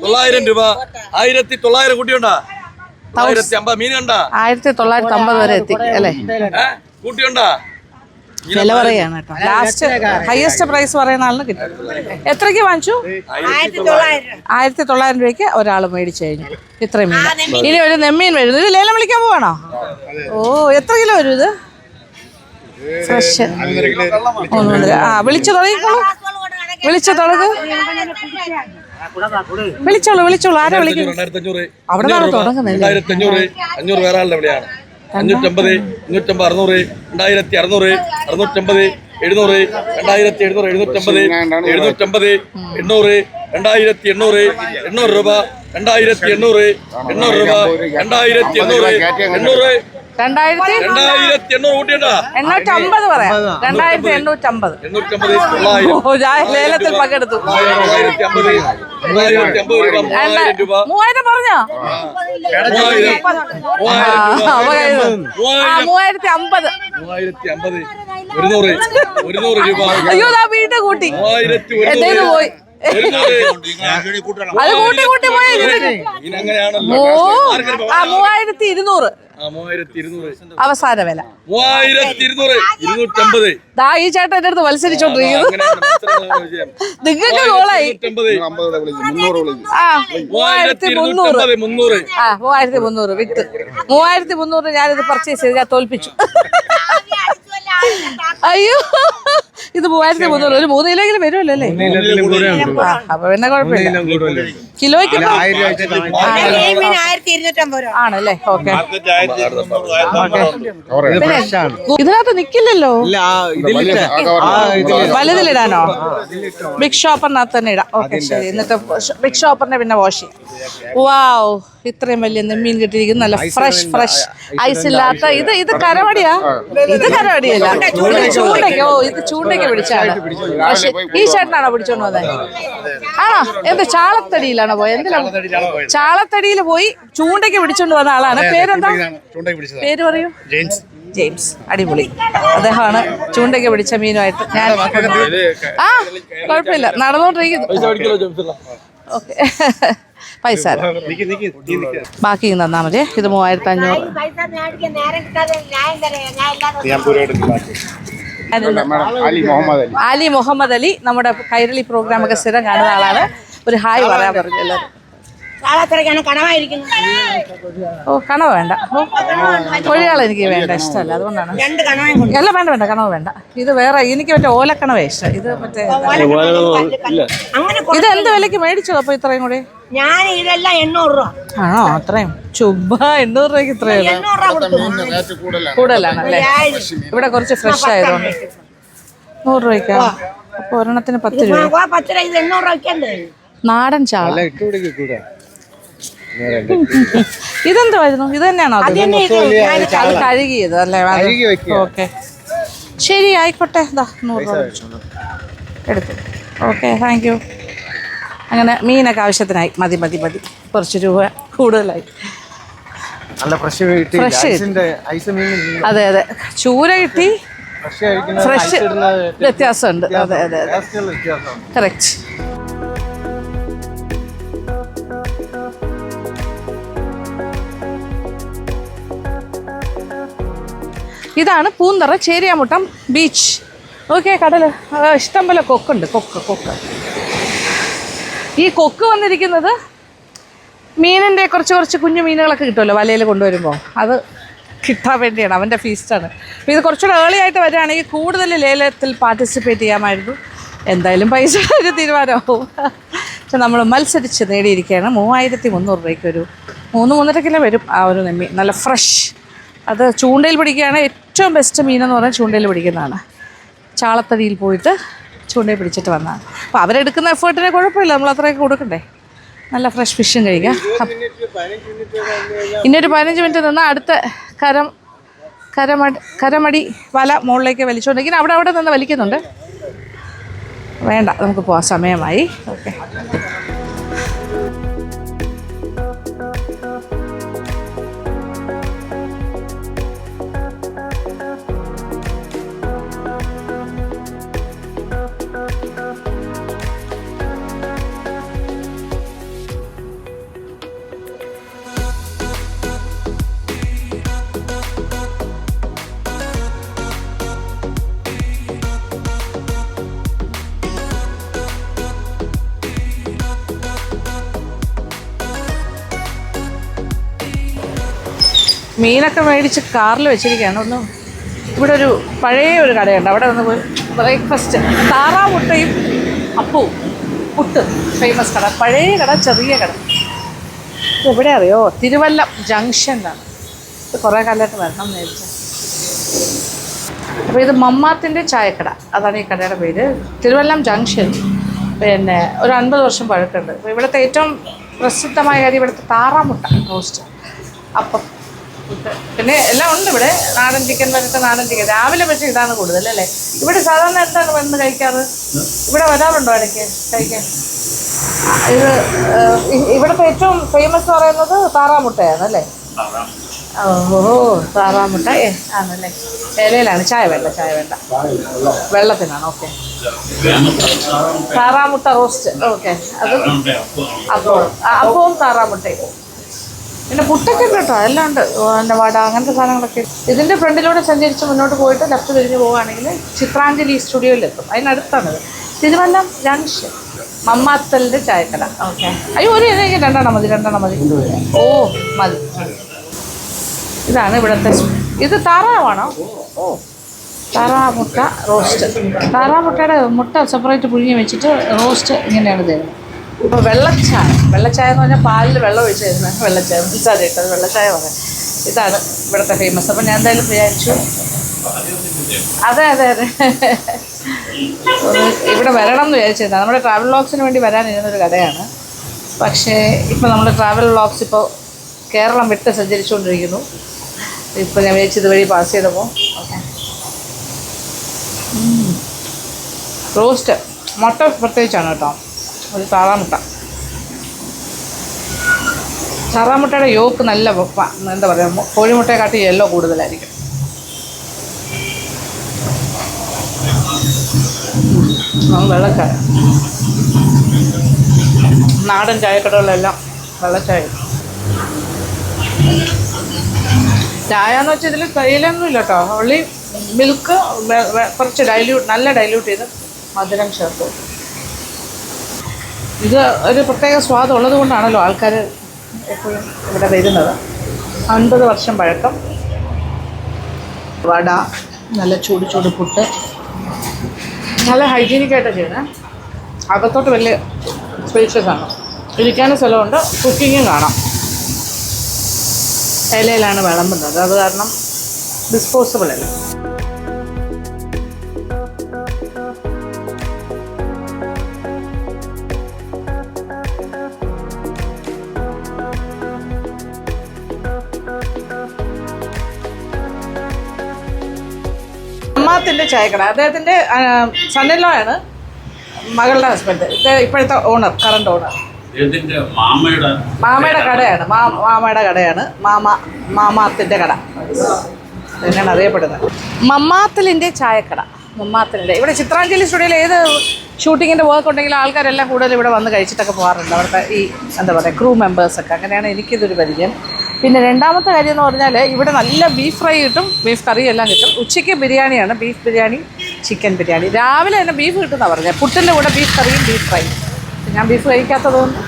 900 രൂപ, 1900 കൂട്ടിയുണ്ടാ? 1050 മീൻ കണ്ടാ?
1950 വരെ എത്തി അല്ലേ?
കൂട്ടിയുണ്ടാ?
വില പറയാണ് കേട്ടോ. ലാസ്റ്റ് ഹയസ്റ്റ് പ്രൈസ് പറയുന്ന ആളിന് കിട്ടും. എത്രയ്ക്ക് വാങ്ങിച്ചു? 1900 രൂപയ്ക്ക് ഒരാൾ മേടിച്ചു കഴിഞ്ഞു. ഇത്രയും മീൻ. ഇനി ഒരു നെമ്മീൻ വരുന്നു. ഇത് ലേലം വിളിക്കാൻ പോവാണോ? ഓ, എത്ര കിലോ വരും ഇത്? ഫ്രഷ്. വിളിച്ചു തുടങ്ങിക്കോളൂ. വിളിച്ചു തുടങ്ങ്. വിളിച്ചോളൂ. ആരാ വിളിക്കുന്നത്? അവിടെ നിന്നാണ് തുടങ്ങുന്നത്.
500 വേറെ ആളുടെ എവിടെയാണ്? 550, 550, 600, 650, 700, 2700, 750, 750, 800, 2800, 800 രൂപ, 2800, 800 രൂപ, 2800, 800, 2800 കൂട്ടിയണ്ടാ?
850 പറയാം. 2850.
850, 900.
ഞാൻ ലേലത്തിൽ പങ്കെടുത്തു.
950, 950 രൂപ.
3000 പറഞ്ഞോ? 3050.
100 രൂപ.
അയ്യോ, വീണ്ടും കൂട്ടി.
1100
പോയി. അത് കൂട്ടി പോയി.
ഇങ്ങനെയാണല്ലോ.
3200 അവസാന വില.
3200, 250.
ദാ ഈ ചേട്ടൻ എന്റെ അടുത്ത് മത്സരിച്ചോണ്ടിരിക്കുന്നു. നിങ്ങൾക്ക് ഗോളായി. 3300. 3300 വിത്ത്. 3300 ഞാനിത് പർച്ചേസ് ചെയ്ത് ഞാൻ തോൽപ്പിച്ചു. അയ്യോ ഇത് 3300 ഒരു 3 കിലോയെങ്കിലും വരുമല്ലോ അല്ലേ? അപ്പൊ പിന്നെ കുഴപ്പമില്ല. കിലോയ്ക്ക് ആണല്ലേ? ഓക്കെ. ഇതിനകത്ത് നിക്കില്ലല്ലോ. വലുതിലിടാനോ? ബിഗ് ഷോപ്പറിനകത്ത് തന്നെ ഇടാം. ഓക്കെ ശരി. എന്നിട്ട് ബിഗ് ഷോപ്പറിനെ പിന്നെ വാഷ് ചെയ്യാം. വാവ്, ഇത്രയും വലിയ നെമ്മീൻ കിട്ടിയിരിക്കുന്നു. നല്ല ഫ്രഷ് ഐസ് ഇല്ലാത്ത. ഇത് കരമടിയാ? ഇത് കരമടിയല്ല, ചൂണ്ടയ്ക്ക്. ഓ, ഇത് ചൂണ്ടയ്ക്ക് പിടിച്ചാണ്. ഈ ചേട്ടനാണോ പിടിച്ചോണ്ട് വന്നത്? ആണോ? എന്ത് ചാളത്തടിയിലാണോ പോയത്? എന്തിനാണ്? ചാളത്തടിയിൽ പോയി ചൂണ്ടയ്ക്ക് പിടിച്ചോണ്ട് വന്ന ആളാണ്. പേരെന്താ? പേര് പറയൂ. ജെയിംസ്. അടിപൊളി. അദ്ദേഹമാണ് ചൂണ്ടയ്ക്ക് പിടിച്ച മീനുമായിട്ട് ഞാൻ. ആ കുഴപ്പമില്ല, നടന്നുകൊണ്ടിരിക്കുന്നു. ഓക്കെ, പൈസ ബാക്കി തന്നാ മതി. ഇത് 3500. അലി മുഹമ്മദ് അലി നമ്മുടെ കൈരളി പ്രോഗ്രാമൊക്കെ സ്ഥിരം കാണുന്ന ആളാണ്. ഒരു ഹായ് പറയാൻ പറഞ്ഞല്ലോ. ഓ, കണവ വേണ്ട. ഓ, കൊഴിയാള എനിക്ക് വേണ്ട, ഇഷ്ടമല്ല, അതുകൊണ്ടാണ്. അല്ല, വേണ്ട, കണവ വേണ്ട. ഇത് വേറെ, എനിക്ക് മറ്റേ ഓലക്കണവേ ഇഷ്ടം. ഇത് മറ്റേ ഇത് എന്ത് വിലക്ക് മേടിച്ചോ അപ്പൊ ഇത്രയും കൂടി?
ഞാൻ ഇതെല്ലാം 800 രൂപ.
ആണോ? അത്രയും ചുമ്മാ 800 രൂപയ്ക്ക് ഇത്രയും കൂടുതലാണ് അല്ലേ? ഇവിടെ കുറച്ച് ഫ്രഷ് ആയതുകൊണ്ട് 100 രൂപയ്ക്കാ. അപ്പൊ ഒരെണ്ണത്തിന് 10 രൂപ.
10 രൂപ. ഇത് 800 രൂപയ്ക്കല്ലേ
നാടൻ ചാള. ഇതെന്തുവായിരുന്നു? ഇത് തന്നെയാണോ? അത് കഴുകിയത് അല്ലേ? ഓക്കെ ശരി, ആയിക്കോട്ടെ. 100 രൂപ എടുത്തു. Okay, thank you. അങ്ങനെ മീനൊക്കെ ആവശ്യത്തിനായി. മതി. കുറച്ച് രൂപ കൂടുതലായി. ഫ്രഷ്. അതെ, ചൂര കിട്ടി. ഫ്രഷ് വ്യത്യാസമുണ്ട്. അതെ, കറക്റ്റ്. ഇതാണ് പൂന്തറ ചേരിയാമുട്ടം ബീച്ച്. ഓക്കെ, കടൽ. ഇഷ്ടം പോലെ കൊക്കുണ്ട്. കൊക്ക്. ഈ കൊക്ക് വന്നിരിക്കുന്നത് മീനിൻ്റെ കുറച്ച് കുഞ്ഞു മീനുകളൊക്കെ കിട്ടുമല്ലോ വലയിൽ കൊണ്ടുവരുമ്പോൾ, അത് കിട്ടാൻ വേണ്ടിയാണ്. അവൻ്റെ ഫീസ്റ്റാണ്. അപ്പോൾ ഇത് കുറച്ചുകൂടെ ഏർലി ആയിട്ട് വരികയാണെങ്കിൽ കൂടുതൽ ലേലത്തിൽ പാർട്ടിസിപ്പേറ്റ് ചെയ്യാമായിരുന്നു. എന്തായാലും പൈസ ഒരു തീരുമാനമാവും. പക്ഷെ നമ്മൾ മത്സരിച്ച് നേടിയിരിക്കുകയാണ്. 3300 രൂപയ്ക്ക് ഒരു 3-3.5 കിലോ വരും ആ ഒരു നെമ്മീൻ. നല്ല ഫ്രഷ്. അത് ചൂണ്ടയിൽ പിടിക്കുകയാണ്. ഏറ്റവും ബെസ്റ്റ് മീനെന്ന് പറഞ്ഞാൽ ചൂണ്ടയിൽ പിടിക്കുന്നതാണ്. ചാളത്തടിയിൽ പോയിട്ട് ചൂണ്ടയിൽ പിടിച്ചിട്ട് വന്നതാണ്. അപ്പോൾ അവരെടുക്കുന്ന എഫേർട്ടിനെ കുഴപ്പമില്ല, നമ്മൾ അത്രയൊക്കെ കൊടുക്കണ്ടേ. നല്ല ഫ്രഷ് ഫിഷും കഴിക്കാം. ഇനിയൊരു 15 മിനിറ്റ് നിന്ന് അടുത്ത കരമടി വല മുകളിലേക്ക് വലിച്ചുകൊണ്ടിരിക്കുന്നത്. അവിടെ നിന്ന് വലിക്കുന്നുണ്ട്. വേണ്ട, നമുക്ക് പോവാം, സമയമായി. ഓക്കെ. മീനൊക്കെ മേടിച്ച് കാറിൽ വെച്ചിരിക്കുകയാണ്. ഇവിടെ ഒരു പഴയ ഒരു കടയുണ്ട്, അവിടെ ഒന്ന് പോയി ബ്രേക്ക്ഫാസ്റ്റ്. താറാമുട്ടയും അപ്പവും പുട്ട് ഫേമസ് കട. പഴയ കട, ചെറിയ കട. എവിടെ അറിയോ? തിരുവല്ലം ജംഗ്ഷനിലാണ്. ഇത് കുറേ കാലമായിട്ട് വരണം എന്ന് വിചാരിച്ചു. അപ്പോൾ ഇത് മമ്മാത്തിൻ്റെ ചായക്കട, അതാണ് ഈ കടയുടെ പേര്. തിരുവല്ലം ജംഗ്ഷൻ. പിന്നെ ഒരു 50 വർഷം പഴക്കമുണ്ട്. അപ്പോൾ ഇവിടുത്തെ ഏറ്റവും പ്രസിദ്ധമായ കാര്യം ഇവിടുത്തെ താറാമുട്ട റോസ്റ്റ്, അപ്പം, പിന്നെ എല്ലാം ഉണ്ട് ഇവിടെ. നാടൻ ചിക്കൻ വരത്തെ നാടൻ ചിക്കൻ. രാവിലെ പക്ഷേ ഇതാണ് കൂടുതൽ അല്ലേ? ഇവിടെ സാധാരണ എന്താണ് വന്ന് കഴിക്കാറ്? ഇവിടെ വരാറുണ്ടോ ഇടയ്ക്ക് കഴിക്കാൻ? ഇത് ഇവിടുത്തെ ഏറ്റവും ഫേമസ് പറയുന്നത് താറാമുട്ടയാണ് അല്ലേ? ഓഹോ, താറാമുട്ട ആണല്ലേ? ഇലയിലാണ്. ചായ വേണ്ട, വെള്ളത്തിനാണ്. ഓക്കെ. താറാമുട്ട റോസ്റ്റ്. ഓക്കെ, അത് അപ്പവും താറാമുട്ടയും. പിന്നെ പുട്ടൊക്കെ കേട്ടോ, എല്ലാം ഉണ്ട്. എൻ്റെ വട, അങ്ങനത്തെ സാധനങ്ങളൊക്കെ. ഇതിൻ്റെ ഫ്രണ്ടിലൂടെ സഞ്ചരിച്ച് മുന്നോട്ട് പോയിട്ട് ലെഫ്റ്റ് തിരിഞ്ഞ് പോവുകയാണെങ്കിൽ ചിത്രാഞ്ജലി സ്റ്റുഡിയോയിലെത്തും. അതിനടുത്താണിത്. തിരുവല്ലം ജംഗ്ഷൻ, മമ്മാത്തലിൻ്റെ ചായക്കട. ഓക്കെ. അയ്യോ, എനിക്ക് 2 എണ്ണം മതി. ഓ, മതി. ഇതാണ് ഇവിടുത്തെ. ഇത് താറാവാണോ? ഓ, താറാമുട്ട റോസ്റ്റ്. താറാമുട്ടയുടെ മുട്ട സെപ്പറേറ്റ് പുഴുങ്ങി വെച്ചിട്ട് റോസ്റ്റ് ഇങ്ങനെയാണ് തരുന്നത്. ഇപ്പോൾ വെള്ളച്ചായ എന്ന് പറഞ്ഞാൽ പാലിൽ വെള്ളം ഒഴിച്ച് തരുന്നത് വെള്ളച്ചായ. മനസ്സിലാതെ ഇട്ടത് വെള്ളച്ചായ പറയാം. ഇതാണ് ഇവിടുത്തെ ഫേമസ്. അപ്പോൾ ഞാൻ എന്തായാലും വിചാരിച്ചു അതെ ഇവിടെ വരണം എന്ന് വിചാരിച്ചിരുന്നത്. നമ്മുടെ ട്രാവൽ വ്ളോഗ്സിന് വേണ്ടി വരാനിരുന്നൊരു കടയാണ്. പക്ഷേ ഇപ്പോൾ നമ്മൾ ട്രാവൽ വ്ളോഗ്സ് ഇപ്പോൾ കേരളം വിട്ട് സഞ്ചരിച്ചുകൊണ്ടിരിക്കുന്നു. ഇപ്പോൾ ഞാൻ വിചാരിച്ചു ഇതുവഴി പാസ് ചെയ്തപ്പോൾ ഓക്കെ. റോസ്റ്റ് മുട്ട പ്രത്യേകിച്ചാണ് കേട്ടോ. ഒരു താറാമുട്ടയുടെ യോക്ക് നല്ല എന്താ പറയുക, കോഴിമുട്ടയെക്കാട്ടി യെല്ലോ കൂടുതലായിരിക്കും. വെള്ളച്ചായ, നാടൻ ചായക്കടകളിലെല്ലാം വെള്ളച്ചായ. ചായ എന്ന് വെച്ചാൽ ഇതിൽ തേയിലൊന്നും ഇല്ല കേട്ടോ. ഉള്ളി മിൽക്ക് കുറച്ച് നല്ല ഡൈല്യൂട്ട് ചെയ്ത് മധുരം ചേർത്തു. ഇത് ഒരു പ്രത്യേക സ്വാദം ഉള്ളത് കൊണ്ടാണല്ലോ ആൾക്കാർ എപ്പോഴും ഇവിടെ വരുന്നത്. 50 വർഷം പഴക്കം. വട, നല്ല ചൂട് പുട്ട്, നല്ല ഹൈജീനിക്കായിട്ടാണ് ചെയ്യുന്നത്. അകത്തോട്ട് വലിയ സ്പേഷ്യസ് ആണ്. ഇരിക്കാനും സ്ഥലമുണ്ട്, കുക്കിങ്ങും കാണാം. ഇലയിലാണ് വിളമ്പുന്നത്, അത് കാരണം ഡിസ്പോസിബിൾ അല്ല. അമ്മാത്തിൻ്റെ ചായക്കട. അദ്ദേഹത്തിൻ്റെ സണ്ണിലോ ആണ്, മകളുടെ ഹസ്ബൻഡ്. ഇപ്പോഴത്തെ ഓണർ, കറണ്ട് ഓണർ. മാമയുടെ കടയാണ്. മാമയുടെ കടയാണ് മാമാത്തിൻ്റെ കട തന്നെയാണ് അറിയപ്പെടുന്നത്. മമ്മാത്തിലിൻ്റെ ചായക്കട. മമ്മാത്തിലിൻ്റെ ഇവിടെ ചിത്രാഞ്ജലി സ്റ്റുഡിയോയിൽ ഏത് ഷൂട്ടിങ്ങിൻ്റെ വർക്ക് ഉണ്ടെങ്കിലും ആൾക്കാരെല്ലാം കൂടുതൽ ഇവിടെ വന്ന് കഴിച്ചിട്ടൊക്കെ പോകാറുണ്ട്. അവിടുത്തെ ഈ എന്താ പറയുക ക്രൂ മെമ്പേഴ്സൊക്കെ. അങ്ങനെയാണ് എനിക്കിതൊരു പരിചയം. പിന്നെ രണ്ടാമത്തെ കാര്യം എന്ന് പറഞ്ഞാൽ ഇവിടെ നല്ല ബീഫ് ഫ്രൈ കിട്ടും, ബീഫ് കറി എല്ലാം കിട്ടും. ഉച്ചയ്ക്ക് ബിരിയാണിയാണ്, ബീഫ് ബിരിയാണി, ചിക്കൻ ബിരിയാണി. രാവിലെ തന്നെ ബീഫ് കിട്ടുമെന്നാണ് പറഞ്ഞത്. പുട്ടിൻ്റെ കൂടെ ബീഫ് കറിയും ബീഫ് ഫ്രൈയും. ഞാൻ ബീഫ് കഴിക്കാത്തതുകൊണ്ട്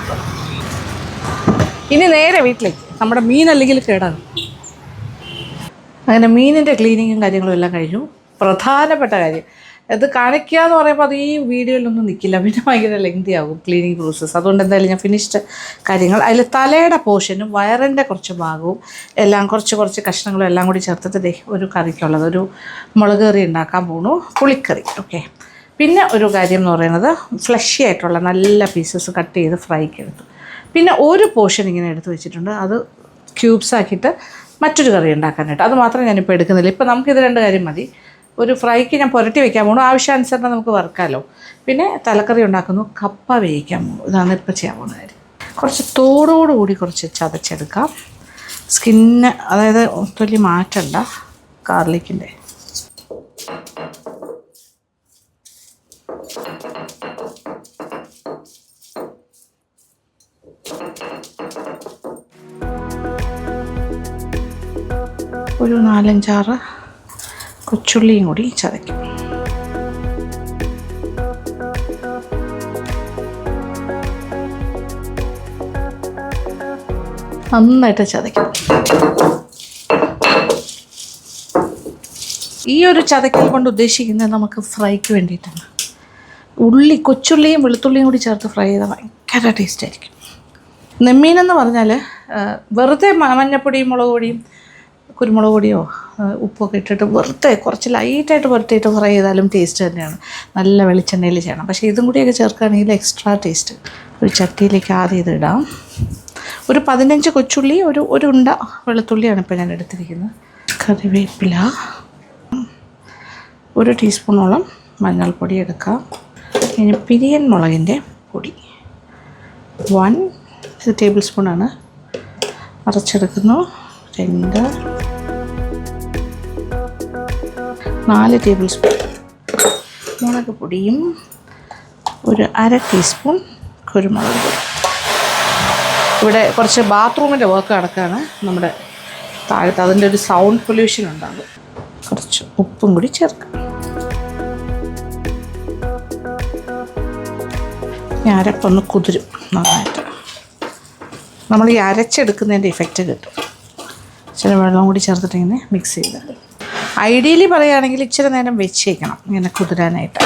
ഇനി നേരെ വീട്ടിലേക്ക്. നമ്മുടെ മീൻ അല്ലെങ്കിൽ കേടാകും. അങ്ങനെ മീനിൻ്റെ ക്ലീനിങ്ങും കാര്യങ്ങളും എല്ലാം കഴിഞ്ഞു. പ്രധാനപ്പെട്ട കാര്യം ഇത് കാണിക്കുക എന്ന് പറയുമ്പോൾ അത് ഈ വീഡിയോയിലൊന്നും നിൽക്കില്ല, പിന്നെ ഭയങ്കര ലെങ്തി ആകും ക്ലീനിങ് പ്രോസസ്സ്. അതുകൊണ്ട് എന്തായാലും ഞാൻ ഫിനിഷ്ഡ് കാര്യങ്ങൾ അതിൽ തലയുടെ പോർഷനും വയറിൻ്റെ കുറച്ച് ഭാഗവും എല്ലാം കുറച്ച് കഷ്ണങ്ങളും എല്ലാം കൂടി ചേർത്തിട്ട് ഒരു കറിക്കുള്ളത് ഒരു മുളക് കറി ഉണ്ടാക്കാൻ പോണു, പുളിക്കറി. ഓക്കെ. പിന്നെ ഒരു കാര്യം എന്ന് പറയുന്നത് ഫ്ലഷി ആയിട്ടുള്ള നല്ല പീസസ് കട്ട് ചെയ്ത് ഫ്രൈക്ക് എടുത്തു. പിന്നെ ഒരു പോർഷൻ ഇങ്ങനെ എടുത്ത് വെച്ചിട്ടുണ്ട്, അത് ക്യൂബ്സ് ആക്കിയിട്ട് മറ്റൊരു കറി ഉണ്ടാക്കാനായിട്ട്. അത് മാത്രം ഞാനിപ്പോൾ എടുക്കുന്നില്ല. ഇപ്പോൾ നമുക്കിത് 2 കാര്യം മതി. ഒരു ഫ്രൈക്ക് ഞാൻ പുരട്ടി വയ്ക്കാൻ പോകണം, ആവശ്യാനുസരണം നമുക്ക് വറുക്കാമല്ലോ. പിന്നെ തലക്കറി ഉണ്ടാക്കുന്നു, കപ്പ വേവിക്കാൻ പോകും. ഇതാണ് ഇപ്പോൾ ചെയ്യാൻ പോകുന്ന കാര്യം. കുറച്ച് തോടോടുകൂടി കുറച്ച് ചതച്ചെടുക്കാം. സ്കിന്ന് അതായത് തൊലി മാറ്റണ്ട. ഗാർലിക്കിൻ്റെ ഒരു 4-5 കൊച്ചുള്ളിയും കൂടി ചതയ്ക്കും. നന്നായിട്ട് ചതയ്ക്കും. ഈ ഒരു ചതക്കൽ കൊണ്ട് ഉദ്ദേശിക്കുന്നത് നമുക്ക് ഫ്രൈക്ക് വേണ്ടിയിട്ടാണ്. കൊച്ചുള്ളിയും വെളുത്തുള്ളിയും കൂടി ചേർത്ത് ഫ്രൈ ചെയ്താൽ ഭയങ്കര ടേസ്റ്റ് ആയിരിക്കും. നെമ്മീനെന്ന് പറഞ്ഞാൽ വെറുതെ മഞ്ഞപ്പൊടിയും മുളക് പൊടിയും കുരുമുളക് പൊടിയോ ഉപ്പൊക്കെ ഇട്ടിട്ട് വെറുതെ കുറച്ച് ലൈറ്റായിട്ട് പുരട്ടിയിട്ട് ഫ്രൈ ചെയ്താലും ടേസ്റ്റ് തന്നെയാണ്. നല്ല വെളിച്ചെണ്ണയിൽ ചെയ്യണം. പക്ഷേ ഇതും കൂടിയൊക്കെ ചേർക്കുകയാണെങ്കിൽ എക്സ്ട്രാ ടേസ്റ്റ്. ഒരു ചട്ടിയിലേക്ക് ആദ്യം ഇതിടാം. ഒരു 15 കൊച്ചുള്ളി, ഒരു ഉണ്ട വെളുത്തുള്ളിയാണ് ഇപ്പോൾ ഞാൻ എടുത്തിരിക്കുന്നത്. കറിവേപ്പില, 1 ടീസ്പൂണോളം മഞ്ഞൾപ്പൊടി എടുക്കാം. ഇനി പിരിയൻ മുളകിൻ്റെ പൊടി 1 ടേബിൾ സ്പൂണാണ്. അരച്ചെടുക്കുന്നു. 2 4 ടേബിൾ സ്പൂൺ മുളക് പൊടിയും 1/2 ടീസ്പൂൺ കുരുമുളക് പൊടി. ഇവിടെ കുറച്ച് ബാത്റൂമിൻ്റെ വർക്ക് നടക്കുകയാണ് നമ്മുടെ താഴത്ത്. അതിൻ്റെ ഒരു സൗണ്ട് പൊല്യൂഷൻ ഉണ്ടാകും. കുറച്ച് ഉപ്പും കൂടി ചേർക്കാം. ഈ അരപ്പൊന്ന് കുതിരും നന്നായിട്ട്. നമ്മൾ ഈ അരച്ചെടുക്കുന്നതിൻ്റെ ഇഫക്റ്റ് കിട്ടും. ചില വെള്ളം കൂടി ചേർത്തിട്ട് ഇങ്ങനെ മിക്സ് ചെയ്ത് ഐഡിയലി പറയുകയാണെങ്കിൽ ഇച്ചിരി നേരം വെച്ചേക്കണം ഇങ്ങനെ കുതിരാനായിട്ട്.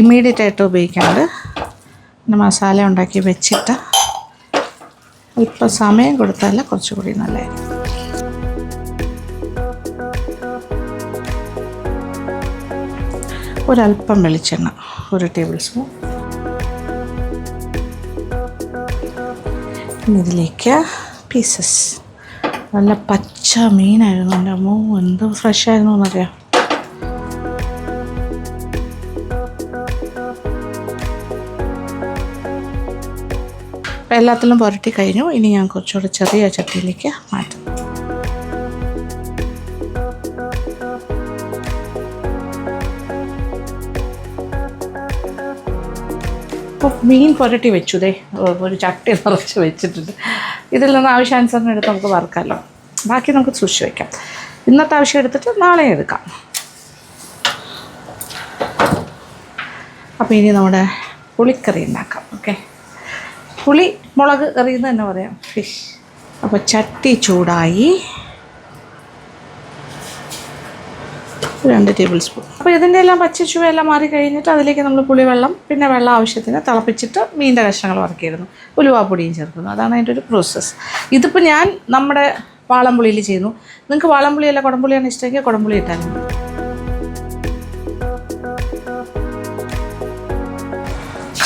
ഇമ്മീഡിയറ്റ് ആയിട്ട് ഉപയോഗിക്കാണ്ട് പിന്നെ മസാല ഉണ്ടാക്കി വെച്ചിട്ട് അല്പം സമയം കൊടുത്താൽ കുറച്ചുകൂടി നല്ലതായിരിക്കും. ഒരല്പം വെളിച്ചെണ്ണ 1 ടേബിൾ സ്പൂൺ. ഇതിലേക്ക് പീസസ്. നല്ല പച്ച മീനായിരുന്നു. എൻ്റെ അമ്മോ എന്ത് ഫ്രഷ് ആയിരുന്നു എന്നറിയാം. എല്ലാത്തിലും പുരട്ടി കഴിഞ്ഞു. ഇനി ഞാൻ കുറച്ചുകൂടെ ചെറിയ ചട്ടിയിലേക്ക് മാറ്റും. അപ്പോൾ മീൻ പുരട്ടി വെച്ചു. ഒരു ചട്ടി നിറച്ച് വെച്ചിട്ടുണ്ട്. ഇതിൽ നിന്ന് ആവശ്യാനുസരണം എടുത്ത് നമുക്ക് വറുക്കാമല്ലോ. ബാക്കി നമുക്ക് സൂക്ഷിച്ച് വയ്ക്കാം. ഇന്നത്തെ ആവശ്യം എടുത്തിട്ട് നാളെ എടുക്കാം. അപ്പോൾ ഇനി നമ്മുടെ പുളിക്കറി ഉണ്ടാക്കാം. ഓക്കെ, പുളി മുളക് കറി എന്ന് തന്നെ പറയാം, ഫിഷ്. അപ്പോൾ ചട്ടി ചൂടായി. 2 ടേബിൾ സ്പൂൺ. അപ്പോൾ ഇതിൻ്റെ എല്ലാം പച്ച ചുവയെല്ലാം മാറി കഴിഞ്ഞിട്ട് അതിലേക്ക് നമ്മൾ പുളിവെള്ളം പിന്നെ വെള്ളം ആവശ്യത്തിന് തിളപ്പിച്ചിട്ട് മീൻ്റെ കഷ്ണങ്ങൾ വറക്കിയിരുന്നു. ഉലുവാപ്പൊടിയും ചേർക്കുന്നു. അതാണ് അതിൻ്റെ ഒരു പ്രോസസ്സ്. ഇതിപ്പോൾ ഞാൻ നമ്മുടെ വാളംപുളിയിൽ ചെയ്യുന്നു. നിങ്ങൾക്ക് വാളംപുളിയല്ല കുടംപുളിയാണ് ഇഷ്ടമെങ്കിൽ കുടംപുളി ഇട്ടാലും മതി.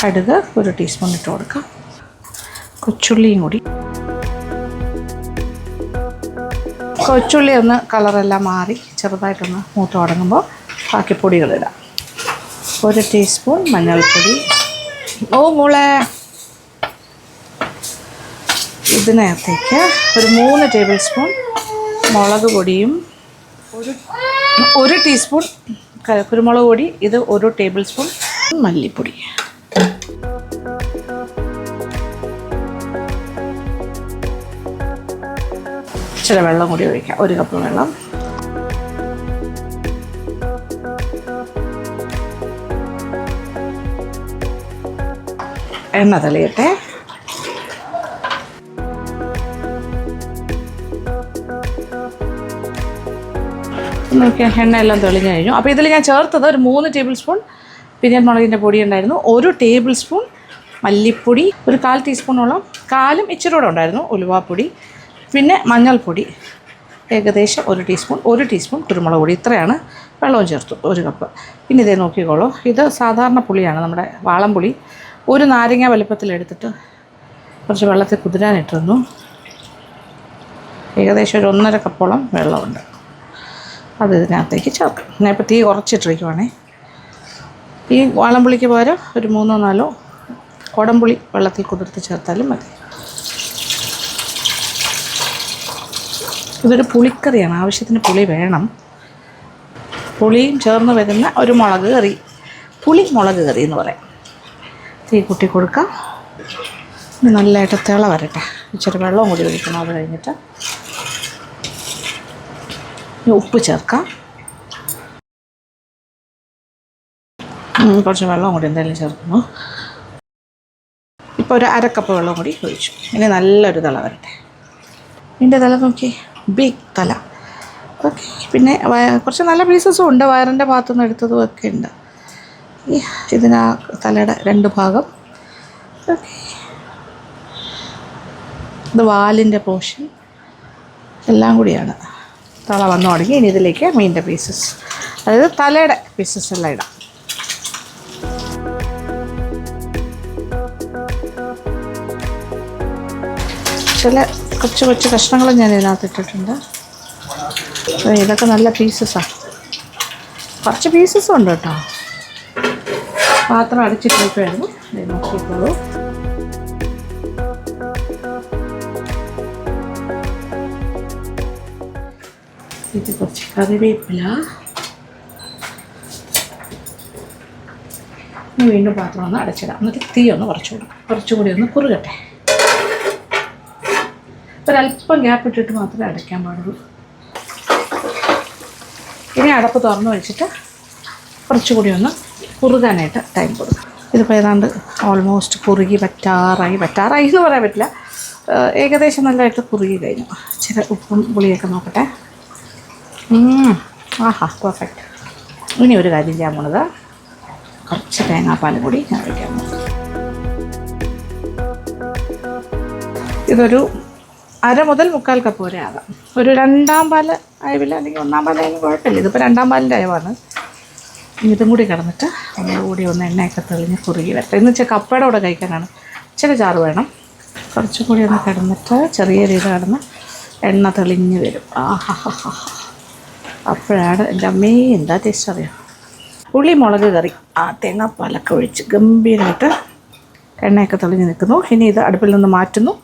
കടുക് 1 ടീസ്പൂൺ ഇട്ട് കൊടുക്കാം. കൊച്ചുള്ളിയും കൂടി. കൊച്ചുള്ളി ഒന്ന് കളറെല്ലാം മാറി ചെറുതായിട്ടൊന്ന് മൂത്ത് തുടങ്ങുമ്പോൾ ബാക്കി പൊടികളിടാം. 1 ടീസ്പൂൺ മഞ്ഞൾപ്പൊടി. മോളെ ഇതിനകത്തേക്ക് ഒരു 3 ടേബിൾ സ്പൂൺ മുളക് പൊടിയും 1 ടീസ്പൂൺ കുരുമുളക് പൊടി. ഇത് 1 ടേബിൾ സ്പൂൺ മല്ലിപ്പൊടി. ഇച്ചിരി വെള്ളം കൂടി ഒഴിക്കാം. 1 കപ്പ് വെള്ളം. എണ്ണ തെളിയട്ടെ. നോക്കിയാൽ എണ്ണ എല്ലാം തെളിഞ്ഞു കഴിഞ്ഞു. അപ്പോൾ ഇതിൽ ഞാൻ ചേർത്തത് ഒരു 3 ടേബിൾ സ്പൂൺ പിരിയൻ മുളകിൻ്റെ പൊടി ഉണ്ടായിരുന്നു, 1 ടേബിൾ സ്പൂൺ മല്ലിപ്പൊടി, ഒരു 1/4 ടീസ്പൂണോളം, കാലും ഇച്ചിരി കൂടെ ഉണ്ടായിരുന്നു ഉലുവാപ്പൊടി, പിന്നെ മഞ്ഞൾപ്പൊടി ഏകദേശം 1 ടീസ്പൂൺ, 1 ടീസ്പൂൺ കുരുമുളക് പൊടി. ഇത്രയാണ്. വെള്ളവും ചേർത്തു 1 കപ്പ്. പിന്നെ ഇതേ നോക്കിക്കോളൂ. ഇത് സാധാരണ പുളിയാണ്, നമ്മുടെ വാളംപുളി. 1 നാരങ്ങ വലുപ്പത്തിലെടുത്തിട്ട് കുറച്ച് വെള്ളത്തിൽ കുതിരാനിട്ടിരുന്നു. ഏകദേശം ഒരു 1.5 കപ്പോളം വെള്ളമുണ്ട്. അത് ഇതിനകത്തേക്ക് ചേർക്കാം. ഞാൻ ഇപ്പോൾ തീ കുറച്ചിട്ടിരിക്കുവാണേ. ഈ വാളംപുളിക്ക് പകരം ഒരു 3-4 കുടംപുളി വെള്ളത്തിൽ കുതിർത്ത് ചേർത്താലും മതി. ഇതൊരു പുളിക്കറിയാണ്, ആവശ്യത്തിന് പുളി വേണം. പുളിയും ചേർന്ന് വരുന്ന ഒരു മുളക് കറി, പുളി മുളക് കറി എന്ന് പറയാം. തീ കൂട്ടി കൊടുക്കാം. നല്ലതായിട്ട് തിള വരട്ടെ. ഇച്ചിരി വെള്ളവും കൂടി ഒഴിക്കണം. അത് കഴിഞ്ഞിട്ട് ഉപ്പ് ചേർക്കാം. കുറച്ച് വെള്ളം കൂടി എന്തായാലും ചേർക്കുന്നു. ഇപ്പോൾ ഒരു 1/2 കപ്പ് വെള്ളം കൂടി ഒഴിച്ചു. ഇനി നല്ലൊരു തിള വരട്ടെ. ഇതിൻ്റെ തല നോക്കി, ബിഗ് തല. ഓക്കെ, പിന്നെ കുറച്ച് നല്ല പീസസും ഉണ്ട്, വയറിൻ്റെ ഭാഗത്തുനിന്ന് എടുത്തതും ഒക്കെ ഉണ്ട്. ഇതിനാ തലയുടെ 2 ഭാഗം. ഓക്കെ, ഇത് വാലിൻ്റെ പോർഷൻ എല്ലാം കൂടിയാണ്. തള വന്നു തുടങ്ങി. ഇനി ഇതിലേക്ക് മീനിൻ്റെ പീസസ്, അതായത് തലയുടെ പീസസ് എല്ലാം ഇടാം. ചില കൊച്ചു കഷ്ണങ്ങളും ഞാൻ ഇതിനകത്ത് ഇട്ടിട്ടുണ്ട്. ഇതൊക്കെ നല്ല പീസസാണ്. കുറച്ച് പീസസും ഉണ്ട് കേട്ടോ. പാത്രം അടിച്ചിട്ടേക്കുമായിരുന്നു. നോക്കിക്കോളൂ. ഇത് കുറച്ച് കറിവേപ്പില. വീണ്ടും പാത്രം ഒന്ന് അടച്ചിടാം. എന്നിട്ട് തീ ഒന്ന് കുറച്ചുകൂടി ഒന്ന് കുറുകട്ടെ. ഒരല്പം ഗ്യാപ്പ് ഇട്ടിട്ട് മാത്രമേ അടയ്ക്കാൻ പാടുള്ളൂ. ഇനി അടപ്പ് തുറന്ന് വെച്ചിട്ട് കുറച്ചുകൂടി ഒന്ന് കുറുകാനായിട്ട് ടൈം കൊടുക്കും. ഇതിപ്പോൾ ഏതാണ്ട് ഓൾമോസ്റ്റ് കുറുകി പറ്റാറായി എന്ന് പറയാൻ പറ്റില്ല, ഏകദേശം നല്ലതായിട്ട് കുറുകി കഴിഞ്ഞു. ഇച്ചിരി ഉപ്പും പുളിയൊക്കെ നോക്കട്ടെ. ആഹാ പെർഫെക്റ്റ്. ഇനി ഒരു കാര്യം ചെയ്യാൻ പോണത് കുറച്ച് തേങ്ങാപ്പാലും കൂടി ഞാൻ വയ്ക്കാൻ പോകും. ഇതൊരു 1/2 മുതൽ 3/4 കപ്പ് വരെ ആകാം. ഒരു 2ാം പാൽ അയവില്ല, അല്ലെങ്കിൽ 1ാം പാലായാലും കുഴപ്പമില്ല. ഇതിപ്പോൾ 2ാം പാലിൻ്റെ അയവാണ്. ഇതും കൂടി കിടന്നിട്ട് ഒന്നുകൂടി ഒന്ന് എണ്ണയൊക്കെ തെളിഞ്ഞ് കുറുകി വരട്ടെ. എന്ന് വെച്ചാൽ കപ്പയുടെ കൂടെ കഴിക്കാനാണ്. ഇച്ചിരി ചാറ് വേണം. കുറച്ചും കൂടി ഒന്ന് കിടന്നിട്ട് ചെറിയ രീതി കിടന്ന് എണ്ണ തെളിഞ്ഞ് വരും. ആഹാ, അപ്പോഴാണ് എൻ്റെ അമ്മേ എന്താ ടേസ്റ്റ് അറിയാം. ഉള്ളി മുളക് കറി ആ തേങ്ങാപ്പാലൊക്കെ ഒഴിച്ച് ഗംഭീരമായിട്ട് എണ്ണയൊക്കെ തെളിഞ്ഞ് നിൽക്കുന്നു. ഇനി ഇത് അടുപ്പിൽ നിന്ന് മാറ്റുന്നു.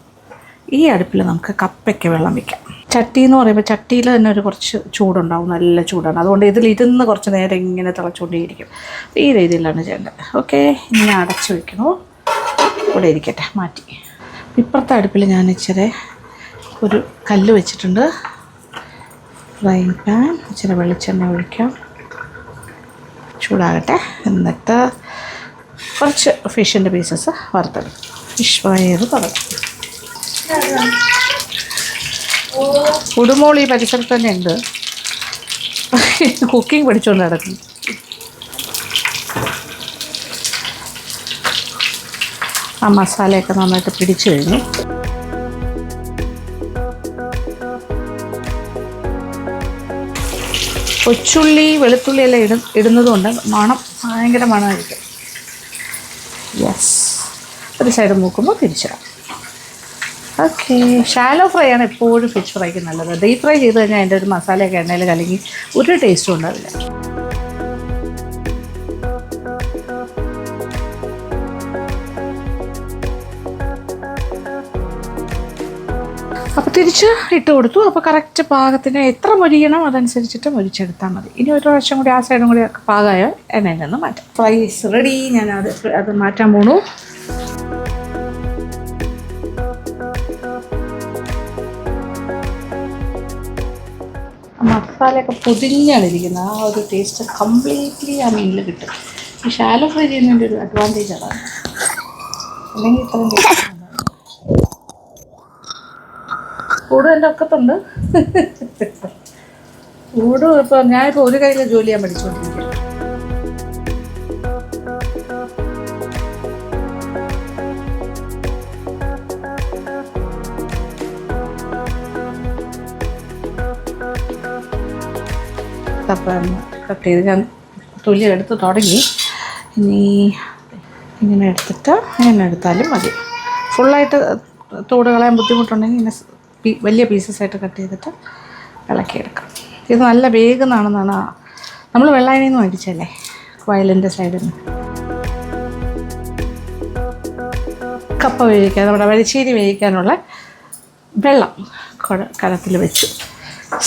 ഈ അടുപ്പിൽ നമുക്ക് കപ്പയ്ക്ക് വെള്ളം വയ്ക്കാം. ചട്ടി എന്ന് പറയുമ്പോൾ ചട്ടിയിൽ തന്നെ ഒരു കുറച്ച് ചൂടുണ്ടാവും, നല്ല ചൂടാണ്. അതുകൊണ്ട് ഇതിലിരുന്ന് കുറച്ച് നേരം ഇങ്ങനെ തിളച്ചുകൊണ്ടേയിരിക്കും. ഈ രീതിയിലാണ് ചെയ്യേണ്ടത്. ഓക്കെ, ഇനി ഞാൻ അടച്ചു വയ്ക്കണു. ഇവിടെ ഇരിക്കട്ടെ, മാറ്റി. ഇപ്പുറത്തെ അടുപ്പിൽ ഞാൻ ഇച്ചിരി ഒരു കല്ല് വെച്ചിട്ടുണ്ട്. ഫ്രൈങ് പാൻ, ഇച്ചിരി വെളിച്ചെണ്ണ ഒഴിക്കാം, ചൂടാകട്ടെ. എന്നിട്ട് കുറച്ച് ഫിഷിൻ്റെ പീസസ് വറുത്തെടുക്കും. ഫിഷ് ഫ്രൈ ചെയ്ത് തുടങ്ങും. ഉടുമോൾ ഈ പരിസരത്ത് തന്നെ ഉണ്ട്, കുക്കിംഗ് പഠിച്ചുകൊണ്ട് നടക്കുന്നു. ആ മസാലയൊക്കെ നന്നായിട്ട് പിടിച്ചു കഴിഞ്ഞു. കൊച്ചുള്ളി വെളുത്തുള്ളി എല്ലാം ഇടുന്നതുകൊണ്ട് മണം ഭയങ്കര മണമായിരിക്കും. യെസ്, ഒരു സൈഡ് മൂക്കുമ്പോൾ തിരിച്ചിടാം. ഓക്കെ, ഷാലോ ഫ്രൈ ആണ് എപ്പോഴും ഫിഷ് ഫ്രൈക്ക് നല്ലത്. ഡീപ് ഫ്രൈ ചെയ്ത് കഴിഞ്ഞാൽ അതിൻ്റെ ഒരു മസാലയൊക്കെ എണ്ണയിൽ കലങ്ങി ഒരു ടേസ്റ്റും ഉണ്ടാവില്ല. അപ്പോൾ തിരിച്ച് ഇട്ട് കൊടുത്തു. അപ്പോൾ കറക്റ്റ് പാകത്തിന് എത്ര മൊരിയണം അതനുസരിച്ചിട്ട് മൊരിച്ചെടുത്താൽ മതി. ഇനി ഒരു പ്രാവശ്യം കൂടി ആ സൈഡും കൂടി പാകമായോ എണ്ണയിൽ നിന്ന് മാറ്റാം. Fry is ready. ഞാൻ അത് മാറ്റാൻ പോണു. മസാലയൊക്കെ പൊതിഞ്ഞാണ് ഇരിക്കുന്നത്. ആ ഒരു ടേസ്റ്റ് കംപ്ലീറ്റ്ലി ആ മീനിൽ കിട്ടും. ഈ ഷാലോ ഫ്രൈ ചെയ്യുന്നതിൻ്റെ ഒരു അഡ്വാൻറ്റേജ് അതാണ്. അല്ലെങ്കിൽ ഇത്രയും ടേസ്റ്റ് കൂടും എൻ്റെ ഒക്കത്തുണ്ട്. കൂടും ഇപ്പോൾ ഞാനിപ്പോൾ ഒരു കയ്യിൽ ജോലി ചെയ്യാൻ പഠിച്ചുകൊണ്ടിരിക്കുകയാണ്. കപ്പ കട്ട് ചെയ്ത് ഞാൻ തൊലി എടുത്ത് തുടങ്ങി. ഇനി ഇങ്ങനെ എടുത്തിട്ട് ഇങ്ങനെ എടുത്താലും മതി. ഫുള്ളായിട്ട് തോട് കളയാൻ ബുദ്ധിമുട്ടുണ്ടെങ്കിൽ ഇങ്ങനെ വലിയ പീസസായിട്ട് കട്ട് ചെയ്തിട്ട് ഇളക്കിയെടുക്കാം. ഇത് നല്ല വേഗമെന്നാണെന്നാണ് നമ്മൾ വെള്ളായണിയിൽ നിന്ന് മേടിച്ചല്ലേ, വയലിൻ്റെ സൈഡിൽ നിന്ന്. കപ്പ വേവിക്കാൻ, നമ്മുടെ വരിശ്ശേരി വേവിക്കാനുള്ള വെള്ളം കലത്തിൽ വെച്ചു.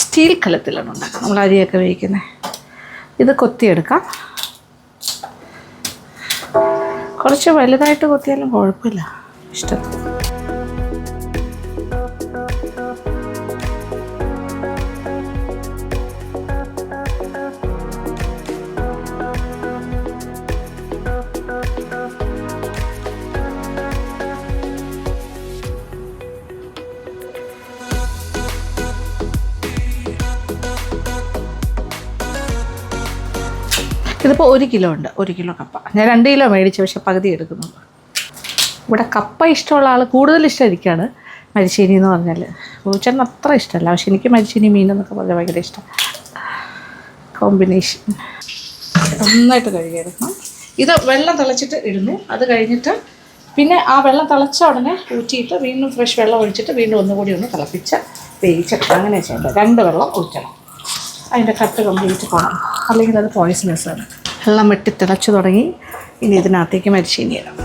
സ്റ്റീൽ കലത്തിലാണ് ഉണ്ടാക്കുക നമ്മൾ അരിയൊക്കെ വേവിക്കുന്നത്. ഇത് കൊത്തിയെടുക്കാം. കുറച്ച് വലുതായിട്ട് കൊത്തിയാലും കുഴപ്പമില്ല, ഇഷ്ടത്തിൽ. ഇതിപ്പോൾ 1 കിലോ ഉണ്ട്. 1 കിലോ കപ്പ ഞാൻ 2 കിലോ മേടിച്ചു, പക്ഷെ പകുതി എടുക്കുന്നുള്ളൂ. ഇവിടെ കപ്പ ഇഷ്ടമുള്ള ആൾ കൂടുതൽ ഇഷ്ടമായിരിക്കുകയാണ് മരിച്ചീനി എന്ന് പറഞ്ഞാൽ. പൂച്ചേട്ടന് അത്ര ഇഷ്ടമല്ല, പക്ഷെ എനിക്ക് മരിച്ചീനി മീനെന്നൊക്കെ പറഞ്ഞാൽ ഭയങ്കര ഇഷ്ടം. കോമ്പിനേഷൻ നന്നായിട്ട് കഴുകിയെടുക്കണം. ഇത് വെള്ളം തിളച്ചിട്ട് ഇടുന്നു. അത് കഴിഞ്ഞിട്ട് പിന്നെ ആ വെള്ളം തിളച്ച ഉടനെ ഊറ്റിയിട്ട് വീണ്ടും ഫ്രഷ് വെള്ളം ഒഴിച്ചിട്ട് വീണ്ടും ഒന്നുകൂടി ഒന്ന് തിളപ്പിച്ച് വേവിച്ചെടുക്കാം. അങ്ങനെ ചെയ്യേണ്ടത്. 2 വെള്ളം ഒഴിക്കണം. അതിൻ്റെ കട്ട് കംപ്ലീറ്റ് പോകണം, അല്ലെങ്കിൽ അത് പോയ്സണസാണ്. വെള്ളം വെട്ടി തിളച്ച് തുടങ്ങി. ഇനി ഇതിനകത്തേക്ക് മരിച്ചീനി ഇടാം.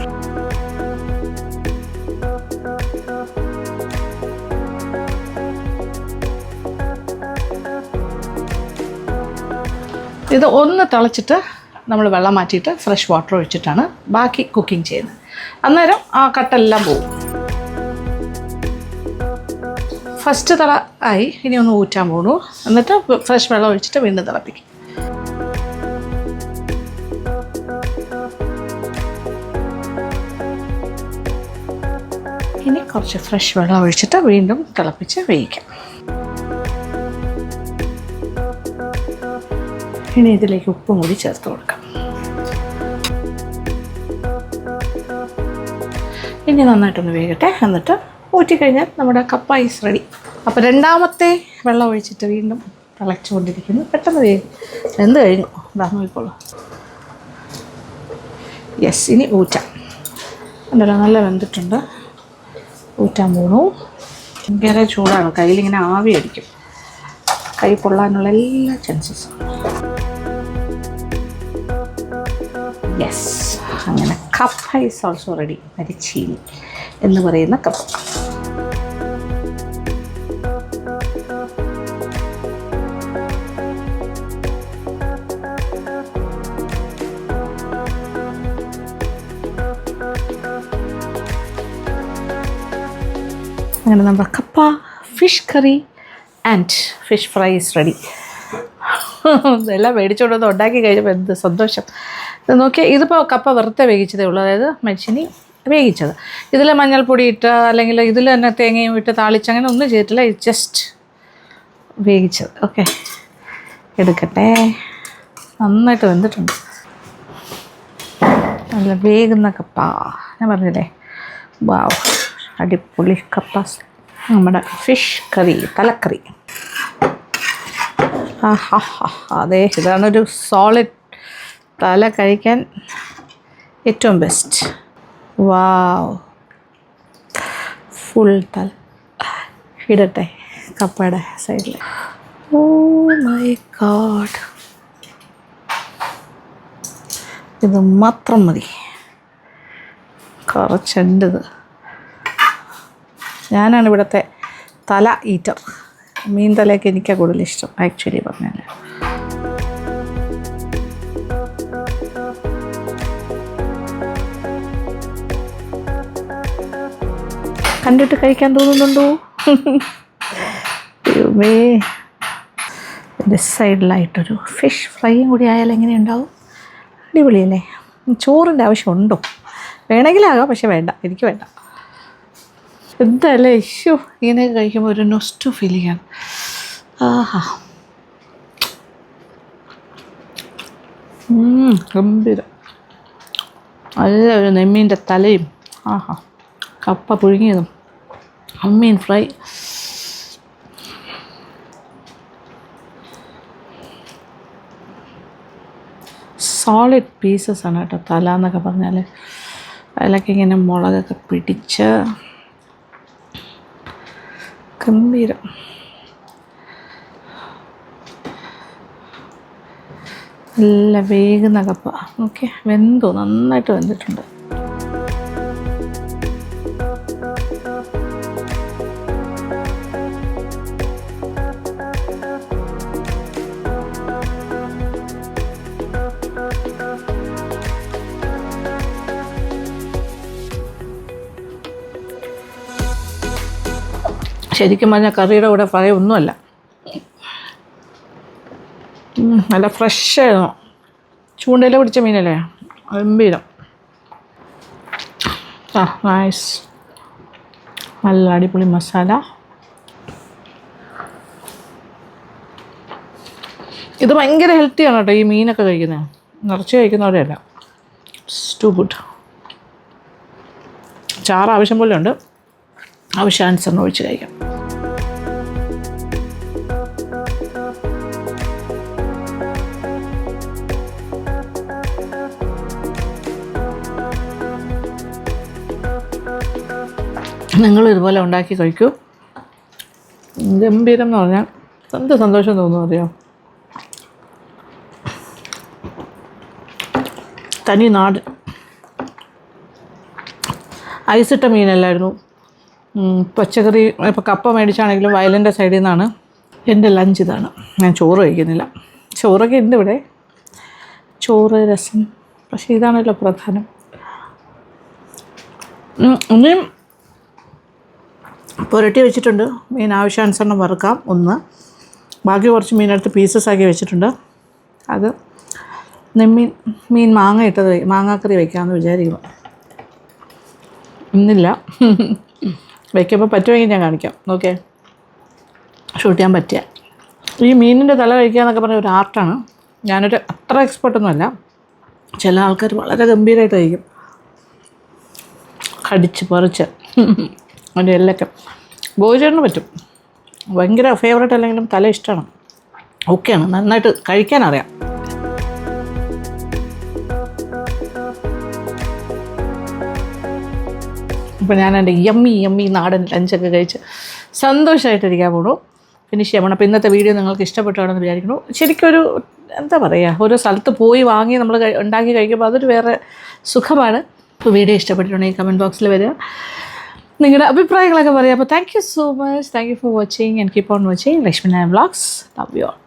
ഇത് ഒന്ന് തിളച്ചിട്ട് നമ്മൾ വെള്ളം മാറ്റിയിട്ട് ഫ്രഷ് വാട്ടർ ഒഴിച്ചിട്ടാണ് ബാക്കി കുക്കിംഗ് ചെയ്യുന്നത്. അന്നേരം ആ കട്ടെല്ലാം പോകും. ഫസ്റ്റ് തിള ആയി, ഇനി ഒന്ന് ഊറ്റാൻ പോകണു. എന്നിട്ട് ഫ്രഷ് വെള്ളം ഒഴിച്ചിട്ട് വീണ്ടും തിളപ്പിക്കും. ഇനി കുറച്ച് ഫ്രഷ് വെള്ളം ഒഴിച്ചിട്ട് വീണ്ടും തിളപ്പിച്ച് വേവിക്കാം. ഇനി ഇതിലേക്ക് ഉപ്പും കൂടി ചേർത്ത് കൊടുക്കാം. ഇനി നന്നായിട്ടൊന്ന് വേകട്ടെ. എന്നിട്ട് ഊറ്റിക്കഴിഞ്ഞാൽ നമ്മുടെ കപ്പ ഈസ് റെഡി. അപ്പോൾ രണ്ടാമത്തെ വെള്ളം ഒഴിച്ചിട്ട് വീണ്ടും തിളച്ചുകൊണ്ടിരിക്കുന്നു. പെട്ടെന്ന് വെന്ത് കഴിഞ്ഞു. ഇതാ നോക്കിക്കോളൂ. യെസ്, ഇനി ഊറ്റാം. ഉണ്ടല്ലോ, നല്ല വെന്തിട്ടുണ്ട്. ഊറ്റാൻ പോണു. ഭയങ്കര ചൂടാണ്, കയ്യിലിങ്ങനെ ആവി അടിക്കും. കൈ പൊള്ളാനുള്ള എല്ലാ ചാൻസസും. യെസ്, അങ്ങനെ കപ്പ ഈസ് ഓൾസോ റെഡി. മരിച്ചീനി എന്ന് പറയുന്ന കപ്പ. അങ്ങനെ നമ്മുടെ കപ്പ fish curry and fish fry is ready. ഇതെല്ലാം മേടിച്ചുകൊണ്ടൊന്ന് ഉണ്ടാക്കി കഴിഞ്ഞപ്പോൾ എന്ത് സന്തോഷം. ഇത് നോക്കിയാൽ ഇതിപ്പോൾ കപ്പ വെറുതെ വേവിച്ചതേ ഉള്ളൂ, അതായത് മരിച്ചിനി വേവിച്ചത്. ഇതിൽ മഞ്ഞൾപ്പൊടി ഇട്ട് അല്ലെങ്കിൽ ഇതിൽ തന്നെ തേങ്ങയും ഇട്ട് താളിച്ച് അങ്ങനെ ഒന്നും ചെയ്തിട്ടില്ല. ഇത് ജസ്റ്റ് വേവിച്ചത്. ഓക്കെ, എടുക്കട്ടെ. നന്നായിട്ട് വെന്തിട്ടുണ്ട്. നല്ല വേകുന്ന കപ്പ. ഞാൻ പറഞ്ഞില്ലേ, വാവ്, അടിപൊളി കപ്പ. നമ്മുടെ ഫിഷ് കറി, തലക്കറി. അതെ, ഇതാണൊരു സോളിഡ് തല കഴിക്കാൻ ഏറ്റവും ബെസ്റ്റ്. വാവ്, ഫുൾ തല ഇടട്ടെ കപ്പയുടെ സൈഡിൽ. ഓ മൈ ഗോഡ്, ഇത് മാത്രം മതി. കുറച്ചുണ്ടത്. ഞാനാണ് ഇവിടുത്തെ തല ഈറ്റർ. മീൻ തലയൊക്കെ എനിക്കാണ് കൂടുതൽ ഇഷ്ടം ആക്ച്വലി പറഞ്ഞാൽ. കണ്ടിട്ട് കഴിക്കാൻ തോന്നുന്നുണ്ടോ? ഇതിൻ്റെ സൈഡിലായിട്ടൊരു ഫിഷ് ഫ്രൈയും കൂടി ആയാൽ എങ്ങനെ ഉണ്ടാവും? അടിപൊളിയല്ലേ? ചോറിൻ്റെ ആവശ്യമുണ്ടോ? വേണമെങ്കിലാകാം, പക്ഷെ വേണ്ട, എനിക്ക് വേണ്ട. എന്തായാലും ഇഷ്യൂ ഇങ്ങനെ കഴിക്കുമ്പോൾ ഒരു നൊസ്റ്റു ഫീലിംഗ് ആണ്. ആഹാ, ഗംഭീരം. നല്ല ഒരു നെമ്മീൻ്റെ തലയും, ആഹാ, കപ്പ പുഴുങ്ങിയതും, അമ്മീൻ ഫ്രൈ. സോളിഡ് പീസസ് ആണ് കേട്ടോ തല എന്നൊക്കെ പറഞ്ഞാൽ. അതിലൊക്കെ ഇങ്ങനെ മുളകൊക്കെ പിടിച്ച് ഗംഭീരം. നല്ല വേകുന്ന കപ്പ. ഓക്കെ, വെന്തോ, നന്നായിട്ട് വെന്തിട്ടുണ്ട്. ശരിക്കും പറഞ്ഞാൽ കറിയുടെ കൂടെ ഫ്രൈ ഒന്നുമല്ല, നല്ല ഫ്രഷായിരുന്നു. ചൂണ്ടയില പിടിച്ച മീനല്ലേ, ഗംഭീരം. നൈസ്, നല്ല അടിപൊളി മസാല. ഇത് ഭയങ്കര ഹെൽത്തിയാണ് കേട്ടോ ഈ മീനൊക്കെ കഴിക്കുന്നത്. നിറച്ച് കഴിക്കുന്നവരെയല്ല. To good. ചാറ് ആവശ്യം പോലെ ഉണ്ട്, ആവശ്യാനുസരണം ഒഴിച്ച് കഴിക്കാം. നിങ്ങൾ ഇതുപോലെ ഉണ്ടാക്കി കഴിക്കൂ. ഗംഭീരം എന്ന് പറഞ്ഞാൽ എന്ത് സന്തോഷം തോന്നുന്നു അറിയാം. തനി നാട്. ഐസിട്ട മീനല്ലായിരുന്നു. പച്ചക്കറി ഇപ്പോൾ കപ്പ മേടിച്ചാണെങ്കിലും വയലിൻ്റെ സൈഡിൽ നിന്നാണ്. എൻ്റെ ലഞ്ച് ഇതാണ്. ഞാൻ ചോറ് കഴിക്കുന്നില്ല. ചോറൊക്കെ ഉണ്ട് ഇവിടെ, ചോറ്, രസം. പക്ഷേ ഇതാണല്ലോ പ്രധാനം. ഒന്നും പുരട്ടി വെച്ചിട്ടുണ്ട്. മീൻ ആവശ്യാനുസരണം വറുക്കാം ഒന്ന്. ബാക്കി കുറച്ച് മീനെടുത്ത് പീസസ് ആക്കി വെച്ചിട്ടുണ്ട്. അത് മീൻ മാങ്ങാക്കറി വയ്ക്കാമെന്ന് വിചാരിക്കുന്നു. ഇന്നില്ല, വയ്ക്കുമ്പോൾ പറ്റുമെങ്കിൽ ഞാൻ കാണിക്കാം. ഓക്കെ, ഷൂട്ട് ചെയ്യാൻ പറ്റിയ. ഈ മീനിൻ്റെ തല കഴിക്കുക എന്നൊക്കെ പറഞ്ഞ ഒരു ആർട്ടാണ്. ഞാനൊരു അത്ര എക്സ്പെർട്ടൊന്നുമല്ല. ചില ആൾക്കാർ വളരെ ഗംഭീരമായിട്ട് കഴിക്കും, കടിച്ച് പറിച്ച് അതിൻ്റെ എല്ലൊക്കെ. ഗോചേട്ടന് പറ്റും, ഭയങ്കര ഫേവറേറ്റ് അല്ലെങ്കിലും തല ഇഷ്ടമാണ്, ഓക്കെയാണ്, നന്നായിട്ട് കഴിക്കാനറിയാം. അപ്പോൾ ഞാൻ എൻ്റെ യമ്മി നാടൻ ലഞ്ചൊക്കെ കഴിച്ച് സന്തോഷമായിട്ടിരിക്കാൻ പോണു, ഫിനിഷ് ചെയ്യാൻ പോകണം. അപ്പോൾ ഇന്നത്തെ വീഡിയോ നിങ്ങൾക്ക് ഇഷ്ടപ്പെട്ടാണെന്ന് വിചാരിക്കുന്നു. ശരിക്കും ഒരു എന്താ പറയുക, ഓരോ സ്ഥലത്ത് പോയി വാങ്ങി നമ്മൾ ഉണ്ടാക്കി കഴിക്കുമ്പോൾ അതൊരു വേറെ സുഖമാണ്. അപ്പോൾ വീഡിയോ ഇഷ്ടപ്പെട്ടിട്ടുണ്ടെങ്കിൽ കമൻറ്റ് ബോക്സിൽ വരിക, നിങ്ങളുടെ അഭിപ്രായങ്ങളൊക്കെ പറയാം. അപ്പോൾ thank you so much, thank you for watching and keep on watching Lakshmi Nair vlogs. Love you all.